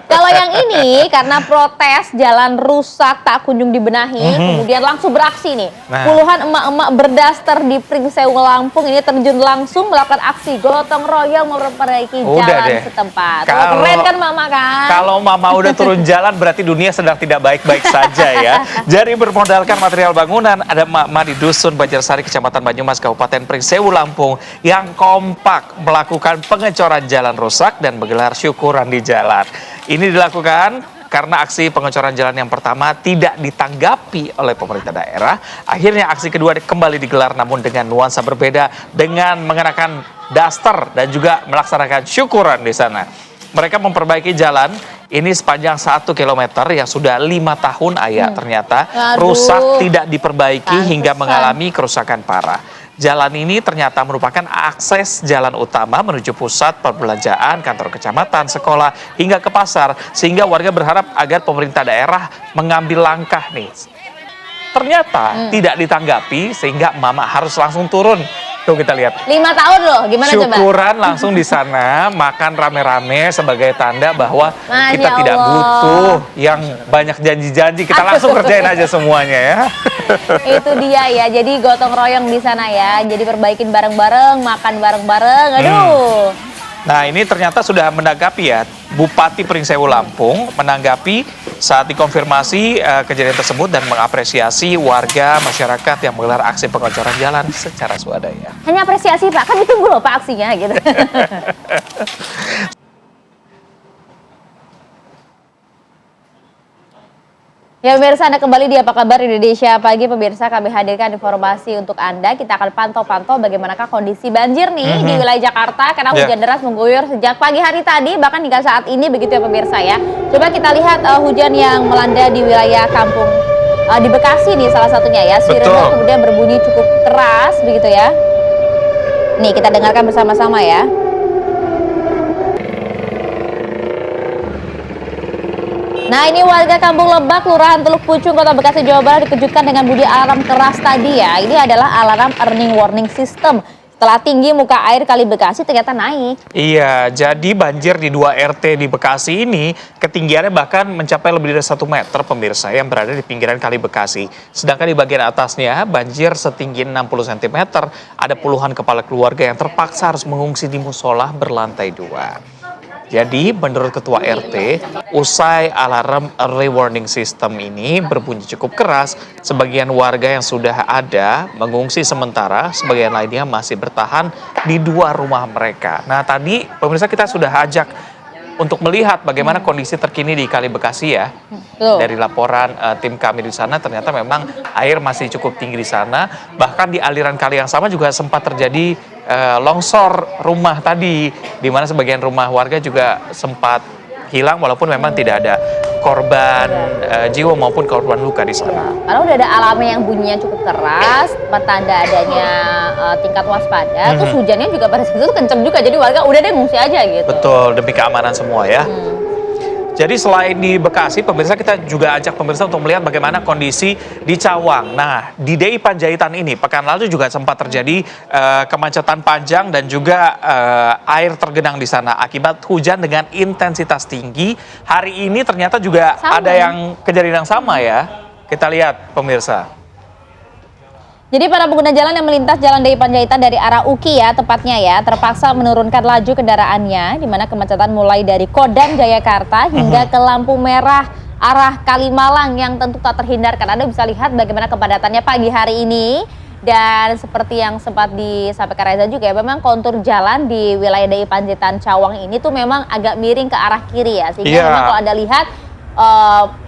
Kalau yang ini karena protes jalan rusak tak kunjung dibenahi, kemudian langsung beraksi nih. Puluhan emak-emak berdaster di Pringsewu Lampung ini terjun langsung melakukan aksi gotong royong memperbaiki jalan setempat. Keren kan mama kan? Kalau mama udah turun jalan berarti dunia sedang tidak baik-baik saja ya. Jadi bermodalkan material bangunan, ada emak-emak di Dusun Banjarsari, Kecamatan Banyumas, Kabupaten Pringsewu Lampung yang kompak melakukan pengecoran jalan rusak dan menggelar syukuran di jalan. Ini dilakukan karena aksi pengecoran jalan yang pertama tidak ditanggapi oleh pemerintah daerah. Akhirnya aksi kedua kembali digelar namun dengan nuansa berbeda dengan mengenakan daster dan juga melaksanakan syukuran di sana. Mereka memperbaiki jalan ini sepanjang 1 km yang sudah 5 tahun ternyata rusak tidak diperbaiki hingga mengalami kerusakan parah. Jalan ini ternyata merupakan akses jalan utama menuju pusat perbelanjaan, kantor kecamatan, sekolah, hingga ke pasar. Sehingga warga berharap agar pemerintah daerah mengambil langkah nih. Ternyata tidak ditanggapi sehingga mama harus langsung turun. Tuh kita lihat. 5 tahun loh, gimana coba? Syukuran langsung di sana, makan rame-rame sebagai tanda bahwa kita tidak butuh yang banyak janji-janji. Kita langsung kerjain aja semuanya ya. Itu dia ya, jadi gotong royong di sana ya. Jadi perbaikin bareng-bareng, makan bareng-bareng. Aduh. Nah ini ternyata sudah menanggapi ya, Bupati Pringsewu Lampung menanggapi saat dikonfirmasi kejadian tersebut dan mengapresiasi warga masyarakat yang menggelar aksi pengecoran jalan secara swadaya. Hanya apresiasi Pak, kan ditunggu loh Pak aksinya gitu. Ya pemirsa, Anda kembali di Apa Kabar Indonesia Pagi. Pemirsa, kami hadirkan informasi untuk Anda. Kita akan pantau-pantau bagaimanakah kondisi banjir nih di wilayah Jakarta. Karena hujan deras mengguyur sejak pagi hari tadi, bahkan hingga saat ini begitu ya pemirsa ya. Coba kita lihat hujan yang melanda di wilayah kampung di Bekasi nih salah satunya ya. Sirene kemudian berbunyi cukup keras begitu ya. Nih kita dengarkan bersama-sama ya. Nah ini warga Kampung Lebak, Kelurahan Teluk Pucung, Kota Bekasi, Jawa Barat dikejutkan dengan bunyi alarm keras tadi ya. Ini adalah alarm early warning system. Setelah tinggi muka air Kali Bekasi ternyata naik. Iya, jadi banjir di 2 RT di Bekasi ini ketinggiannya bahkan mencapai lebih dari 1 meter pemirsa yang berada di pinggiran Kali Bekasi. Sedangkan di bagian atasnya banjir setinggi 60 cm. Ada puluhan kepala keluarga yang terpaksa harus mengungsi di musola berlantai 2. Jadi menurut Ketua RT, usai alarm early warning system ini berbunyi cukup keras, sebagian warga yang sudah ada mengungsi sementara, sebagian lainnya masih bertahan di 2 rumah mereka. Nah tadi pemirsa kita sudah ajak untuk melihat bagaimana kondisi terkini di Kali Bekasi ya. Dari laporan tim kami di sana ternyata memang air masih cukup tinggi di sana. Bahkan di aliran kali yang sama juga sempat terjadi longsor rumah tadi, di mana sebagian rumah warga juga sempat hilang walaupun memang tidak ada korban jiwa maupun korban luka di sana. Karena udah ada alarmnya yang bunyinya cukup keras, pertanda adanya tingkat waspada, terus hujannya juga pada saat itu kenceng juga, jadi warga udah deh ngungsi aja gitu. Betul, demi keamanan semua ya. Jadi selain di Bekasi, pemirsa kita juga ajak pemirsa untuk melihat bagaimana kondisi di Cawang. Nah, di DI Panjaitan ini, pekan lalu juga sempat terjadi kemacetan panjang dan juga air tergenang di sana akibat hujan dengan intensitas tinggi. Hari ini ternyata juga ada yang kejadian yang sama ya. Kita lihat pemirsa. Jadi para pengguna jalan yang melintas Jalan DI Panjaitan dari arah UKI ya tepatnya ya terpaksa menurunkan laju kendaraannya, di mana kemacetan mulai dari Kodam Jayakarta hingga ke lampu merah arah Kalimalang yang tentu tak terhindarkan. Anda bisa lihat bagaimana kepadatannya pagi hari ini, dan seperti yang sempat disampaikan Reza juga ya, memang kontur jalan di wilayah DI Panjaitan Cawang ini tuh memang agak miring ke arah kiri ya, sehingga memang kalau Anda lihat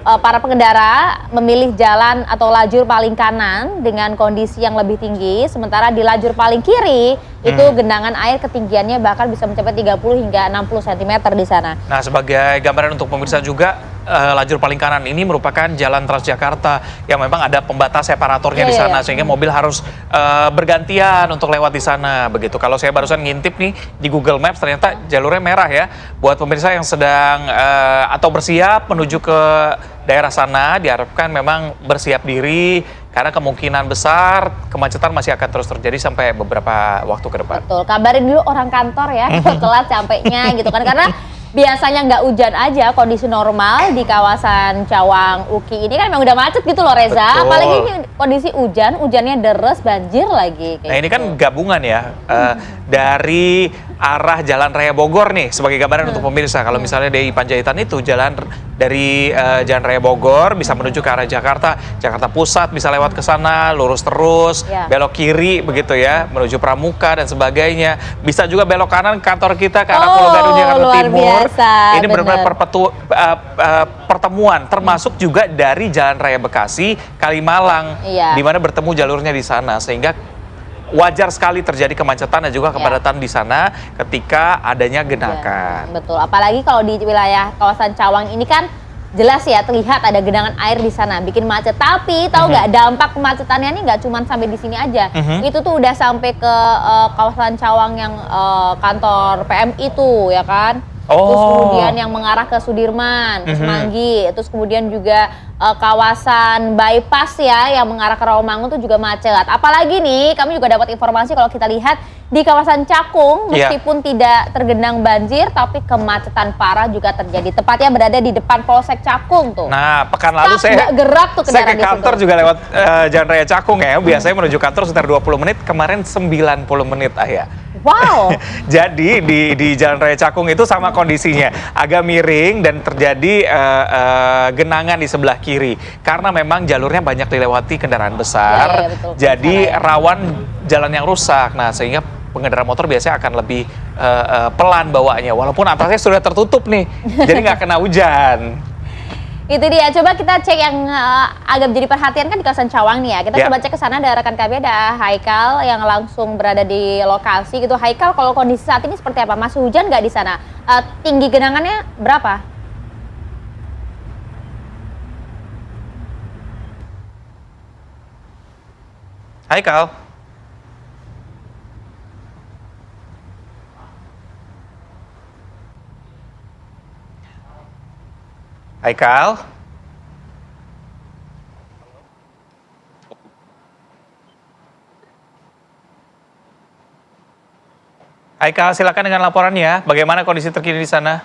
para pengendara memilih jalan atau lajur paling kanan dengan kondisi yang lebih tinggi, sementara di lajur paling kiri itu genangan air ketinggiannya bahkan bisa mencapai 30 hingga 60 cm di sana. Nah, sebagai gambaran untuk pemirsa juga, lajur paling kanan ini merupakan jalan Transjakarta yang memang ada pembatas separatornya di sana, sehingga mobil harus bergantian untuk lewat di sana begitu. Kalau saya barusan ngintip nih di Google Maps, ternyata jalurnya merah ya. Buat pemirsa yang sedang atau bersiap menuju ke daerah sana, diharapkan memang bersiap diri karena kemungkinan besar kemacetan masih akan terus terjadi sampai beberapa waktu ke depan. Betul, kabarin dulu orang kantor ya kalau telat sampainya gitu kan, karena biasanya nggak hujan aja, kondisi normal di kawasan Cawang Uki ini kan memang udah macet gitu loh Reza. Betul. Apalagi ini kondisi hujan, hujannya deres, banjir lagi. Nah ini kan gabungan ya, dari arah Jalan Raya Bogor nih, sebagai gambaran untuk pemirsa. Kalau misalnya dari Panjaitan itu jalan dari Jalan Raya Bogor bisa menuju ke arah Jakarta, Jakarta Pusat bisa lewat ke sana, lurus terus, belok kiri begitu ya, menuju Pramuka dan sebagainya. Bisa juga belok kanan ke kantor kita ke arah Pulau Gadung Jakarta luar Timur. biasa, Ini benar-benar pertemuan, termasuk juga dari Jalan Raya Bekasi, Kalimalang, di mana bertemu jalurnya di sana, sehingga wajar sekali terjadi kemacetan dan juga kepadatan di sana ketika adanya genangan. Betul, apalagi kalau di wilayah kawasan Cawang ini kan jelas ya terlihat ada genangan air di sana, bikin macet. Tapi tahu nggak dampak kemacetannya ini nggak cuma sampai di sini aja. Itu tuh udah sampai ke kawasan Cawang yang kantor PMI tuh ya kan. Terus kemudian yang mengarah ke Sudirman, ke Semanggi, terus kemudian juga kawasan bypass ya yang mengarah ke Rawamangun tuh juga macet. Apalagi nih kami juga dapat informasi kalau kita lihat di kawasan Cakung meskipun tidak tergenang banjir tapi kemacetan parah juga terjadi. Tepatnya berada di depan Polsek Cakung tuh. Nah, pekan lalu saya gerak tuh ke kantor juga lewat Jalan Raya Cakung ya. Biasanya menuju kantor sekitar 20 menit, kemarin 90 menit ya. Wow. Jadi di Jalan Raya Cakung itu sama kondisinya, agak miring dan terjadi genangan di sebelah kiri karena memang jalurnya banyak dilewati kendaraan besar. Betul, jadi rawan jalan yang rusak. Nah, sehingga pengendara motor biasanya akan lebih pelan bawaannya walaupun atasnya sudah tertutup nih. Jadi nggak kena hujan. Itu dia, coba kita cek yang agak menjadi perhatian kan di kawasan Cawang nih ya. Kita coba cek ke sana, ada rekan kami, ada Haikal yang langsung berada di lokasi gitu. Haikal, kalau kondisi saat ini seperti apa? Masih hujan nggak di sana? Tinggi genangannya berapa? Haikal. Haikal. Haikal, silakan dengan laporannya. Bagaimana kondisi terkini di sana?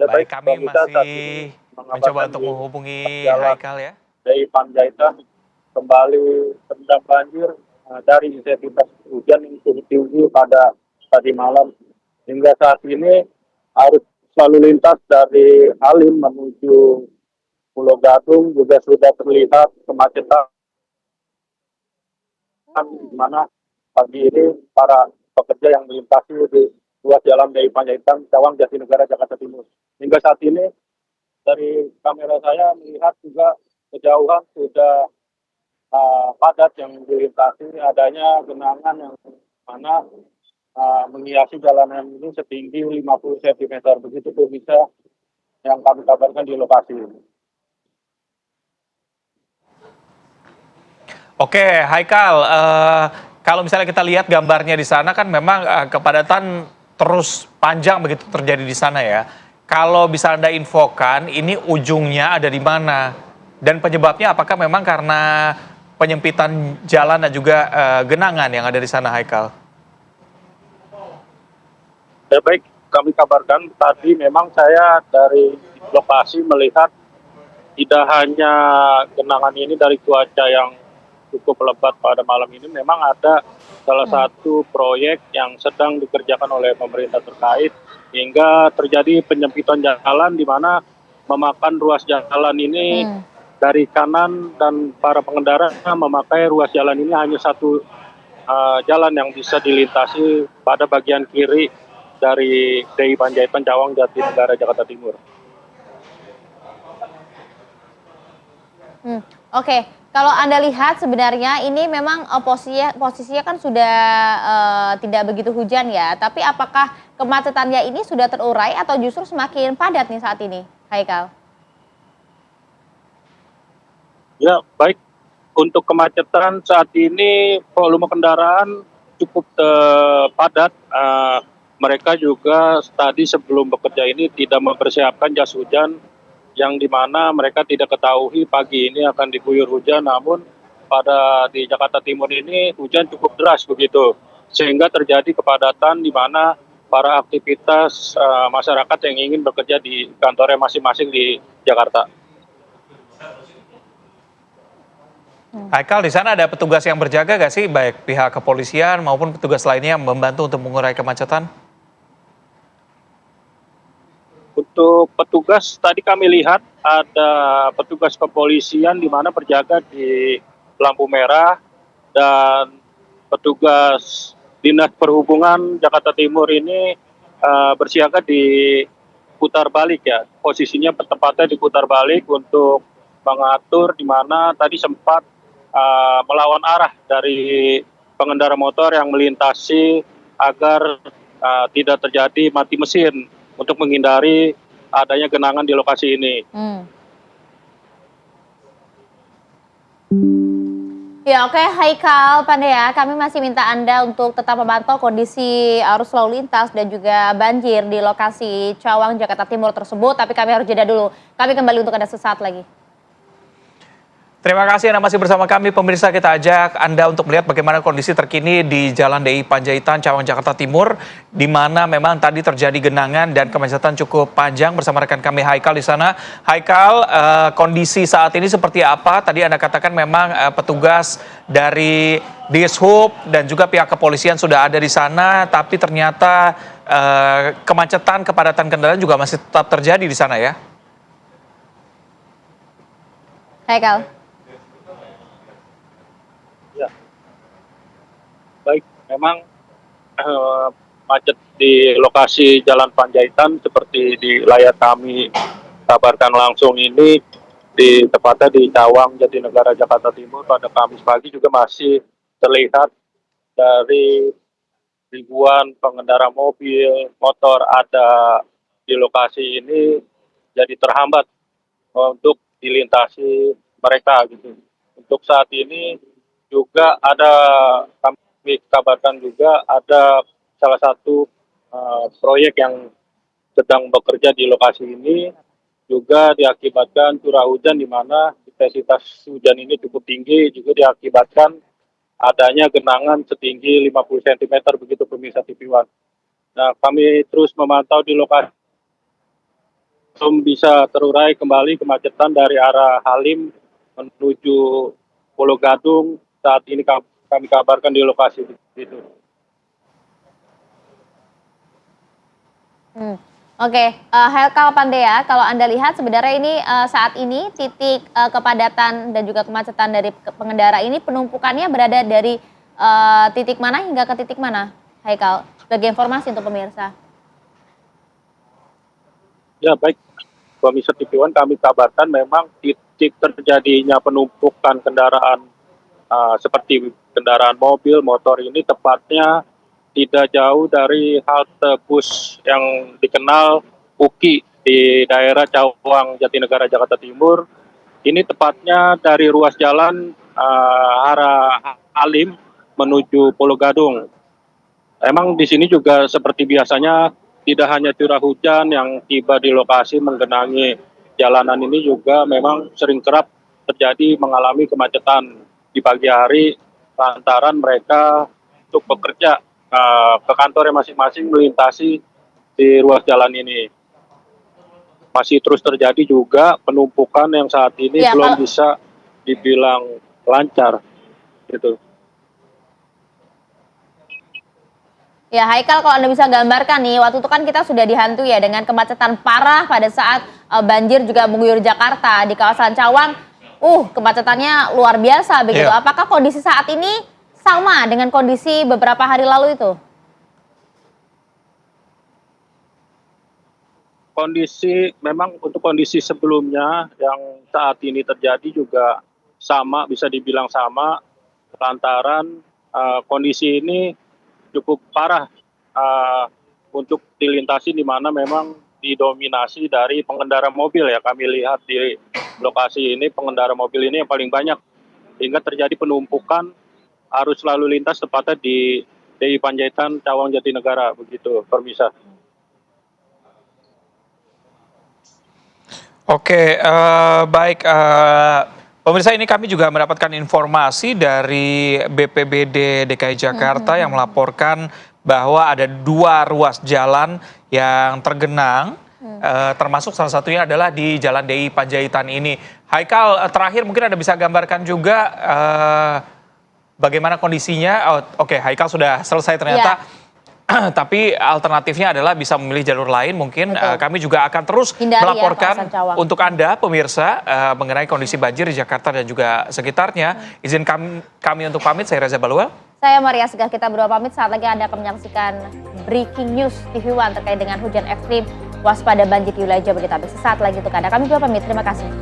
Baik, kami masih mencoba untuk menghubungi Haikal ya. Dari Panjaitan kembali terendam banjir dari intensitas hujan yang cukup tinggi pada tadi malam hingga saat ini arus lalu lintas dari Halim menuju Pulau Gadung juga sudah terlihat kemacetan, di mana pagi ini para pekerja yang melintasi di ruas jalan dari Panjaitan, Cawang, Jatinegara, Jakarta Timur. Hingga saat ini dari kamera saya melihat juga kejauhan sudah padat yang dilintasi, adanya genangan yang mana menghiasi jalanan ini setinggi 50 cm. Begitu bisa yang kami kabarkan di lokasi ini. Oke, Haikal, kalau misalnya kita lihat gambarnya di sana kan memang kepadatan terus panjang begitu terjadi di sana ya. Kalau bisa Anda infokan, ini ujungnya ada di mana? Dan penyebabnya apakah memang karena penyempitan jalan dan juga genangan yang ada di sana, Haikal? Ya baik, kami kabarkan tadi memang saya dari lokasi melihat tidak hanya genangan ini dari cuaca yang cukup lebat pada malam ini, memang ada salah satu proyek yang sedang dikerjakan oleh pemerintah terkait hingga terjadi penyempitan jalan di mana memakan ruas jalan ini dari kanan dan para pengendara memakai ruas jalan ini hanya satu jalan yang bisa dilintasi pada bagian kiri dari DI Panjaitan, Cawang, Jatinegara, Jakarta Timur. Oke, kalau Anda lihat sebenarnya ini memang posisinya kan sudah tidak begitu hujan ya. Tapi apakah kemacetannya ini sudah terurai atau justru semakin padat nih saat ini, Haikal? Ya, baik. Untuk kemacetan saat ini volume kendaraan cukup padat. Mereka juga tadi sebelum bekerja ini tidak mempersiapkan jas hujan yang dimana mereka tidak ketahui pagi ini akan diguyur hujan, namun di Jakarta Timur ini hujan cukup deras begitu, sehingga terjadi kepadatan di mana para aktivitas masyarakat yang ingin bekerja di kantornya masing-masing di Jakarta. Haikal, di sana ada petugas yang berjaga nggak sih, baik pihak kepolisian maupun petugas lainnya yang membantu untuk mengurai kemacetan? Untuk petugas, tadi kami lihat ada petugas kepolisian di mana berjaga di lampu merah, dan petugas Dinas Perhubungan Jakarta Timur ini bersiaga di putar balik ya. Posisinya tepatnya di putar balik untuk mengatur di mana tadi sempat melawan arah dari pengendara motor yang melintasi agar tidak terjadi mati mesin untuk menghindari adanya genangan di lokasi ini. Ya oke, Haikal Pandea, kami masih minta Anda untuk tetap memantau kondisi arus lalu lintas dan juga banjir di lokasi Cawang, Jakarta Timur tersebut, tapi kami harus jeda dulu. Kami kembali untuk Anda sesaat lagi. Terima kasih Anda masih bersama kami, pemirsa. Kita ajak Anda untuk melihat bagaimana kondisi terkini di Jalan DI Panjaitan, Cawang, Jakarta Timur, di mana memang tadi terjadi genangan dan kemacetan cukup panjang bersama rekan kami Haikal di sana. Haikal, kondisi saat ini seperti apa? Tadi Anda katakan memang petugas dari Dishub dan juga pihak kepolisian sudah ada di sana, tapi ternyata kemacetan, kepadatan kendaraan juga masih tetap terjadi di sana ya? Haikal. Baik, memang macet di lokasi Jalan Panjaitan seperti di layar kami kabarkan langsung ini, tepatnya di Cawang, Jatinegara, Jakarta Timur pada Kamis pagi juga masih terlihat dari ribuan pengendara mobil, motor ada di lokasi ini jadi terhambat untuk dilintasi mereka gitu. Untuk saat ini juga ada kami kabarkan juga ada salah satu proyek yang sedang bekerja di lokasi ini juga diakibatkan curah hujan di mana intensitas hujan ini cukup tinggi, juga diakibatkan adanya genangan setinggi 50 cm begitu pemirsa TV One. Nah, kami terus memantau di lokasi belum bisa terurai kembali kemacetan dari arah Halim menuju Pulau Gadung. Saat ini kami kabarkan di lokasi itu. Oke, Haikal Pandea, kalau Anda lihat sebenarnya ini saat ini titik kepadatan dan juga kemacetan dari pengendara ini penumpukannya berada dari titik mana hingga ke titik mana, Haikal? Sebagai informasi untuk pemirsa. Ya baik, pemirsa TV One, kami kabarkan memang titik terjadinya penumpukan kendaraan seperti kendaraan mobil, motor ini tepatnya tidak jauh dari halte bus yang dikenal UKI di daerah Cawang, Jatinegara, Jakarta Timur. Ini tepatnya dari ruas jalan arah Halim menuju Pulau Gadung. Emang di sini juga seperti biasanya tidak hanya curah hujan yang tiba di lokasi menggenangi jalanan ini, juga memang sering kerap terjadi mengalami kemacetan di pagi hari lantaran mereka untuk bekerja ke kantornya masing-masing melintasi di ruas jalan ini. Masih terus terjadi juga penumpukan yang saat ini belum bisa dibilang lancar gitu. Ya Haikal, kalau Anda bisa gambarkan nih, waktu itu kan kita sudah dihantui ya dengan kemacetan parah pada saat banjir juga mengguyur Jakarta di kawasan Cawang. Kemacetannya luar biasa begitu. Iya. Apakah kondisi saat ini sama dengan kondisi beberapa hari lalu itu? Memang untuk kondisi sebelumnya yang saat ini terjadi juga sama, bisa dibilang sama, lantaran kondisi ini cukup parah untuk dilintasi, di mana memang didominasi dari pengendara mobil ya. Kami lihat di lokasi ini pengendara mobil ini yang paling banyak, hingga terjadi penumpukan arus lalu lintas tepatnya di DI Panjaitan, Cawang, Jatinegara begitu, pemirsa. Oke, baik. Pemirsa, ini kami juga mendapatkan informasi dari BPBD DKI Jakarta yang melaporkan bahwa ada 2 ruas jalan yang tergenang, termasuk salah satunya adalah di Jalan DI Panjaitan ini. Haikal, terakhir mungkin Anda bisa gambarkan juga bagaimana kondisinya. Oke, Haikal sudah selesai ternyata. Tapi alternatifnya adalah bisa memilih jalur lain mungkin. Kami juga akan terus melaporkan untuk Anda pemirsa mengenai kondisi banjir di Jakarta dan juga sekitarnya. Izin kami untuk pamit, saya Reza Baluel. Saya Maria Segah, kita berdua pamit. Saat lagi Anda akan menyaksikan Breaking News TV One terkait dengan hujan ekstrim, waspada banjir di wilayah Jabodetabek. Sesaat lagi untuk Anda. Kami berdua pamit, terima kasih.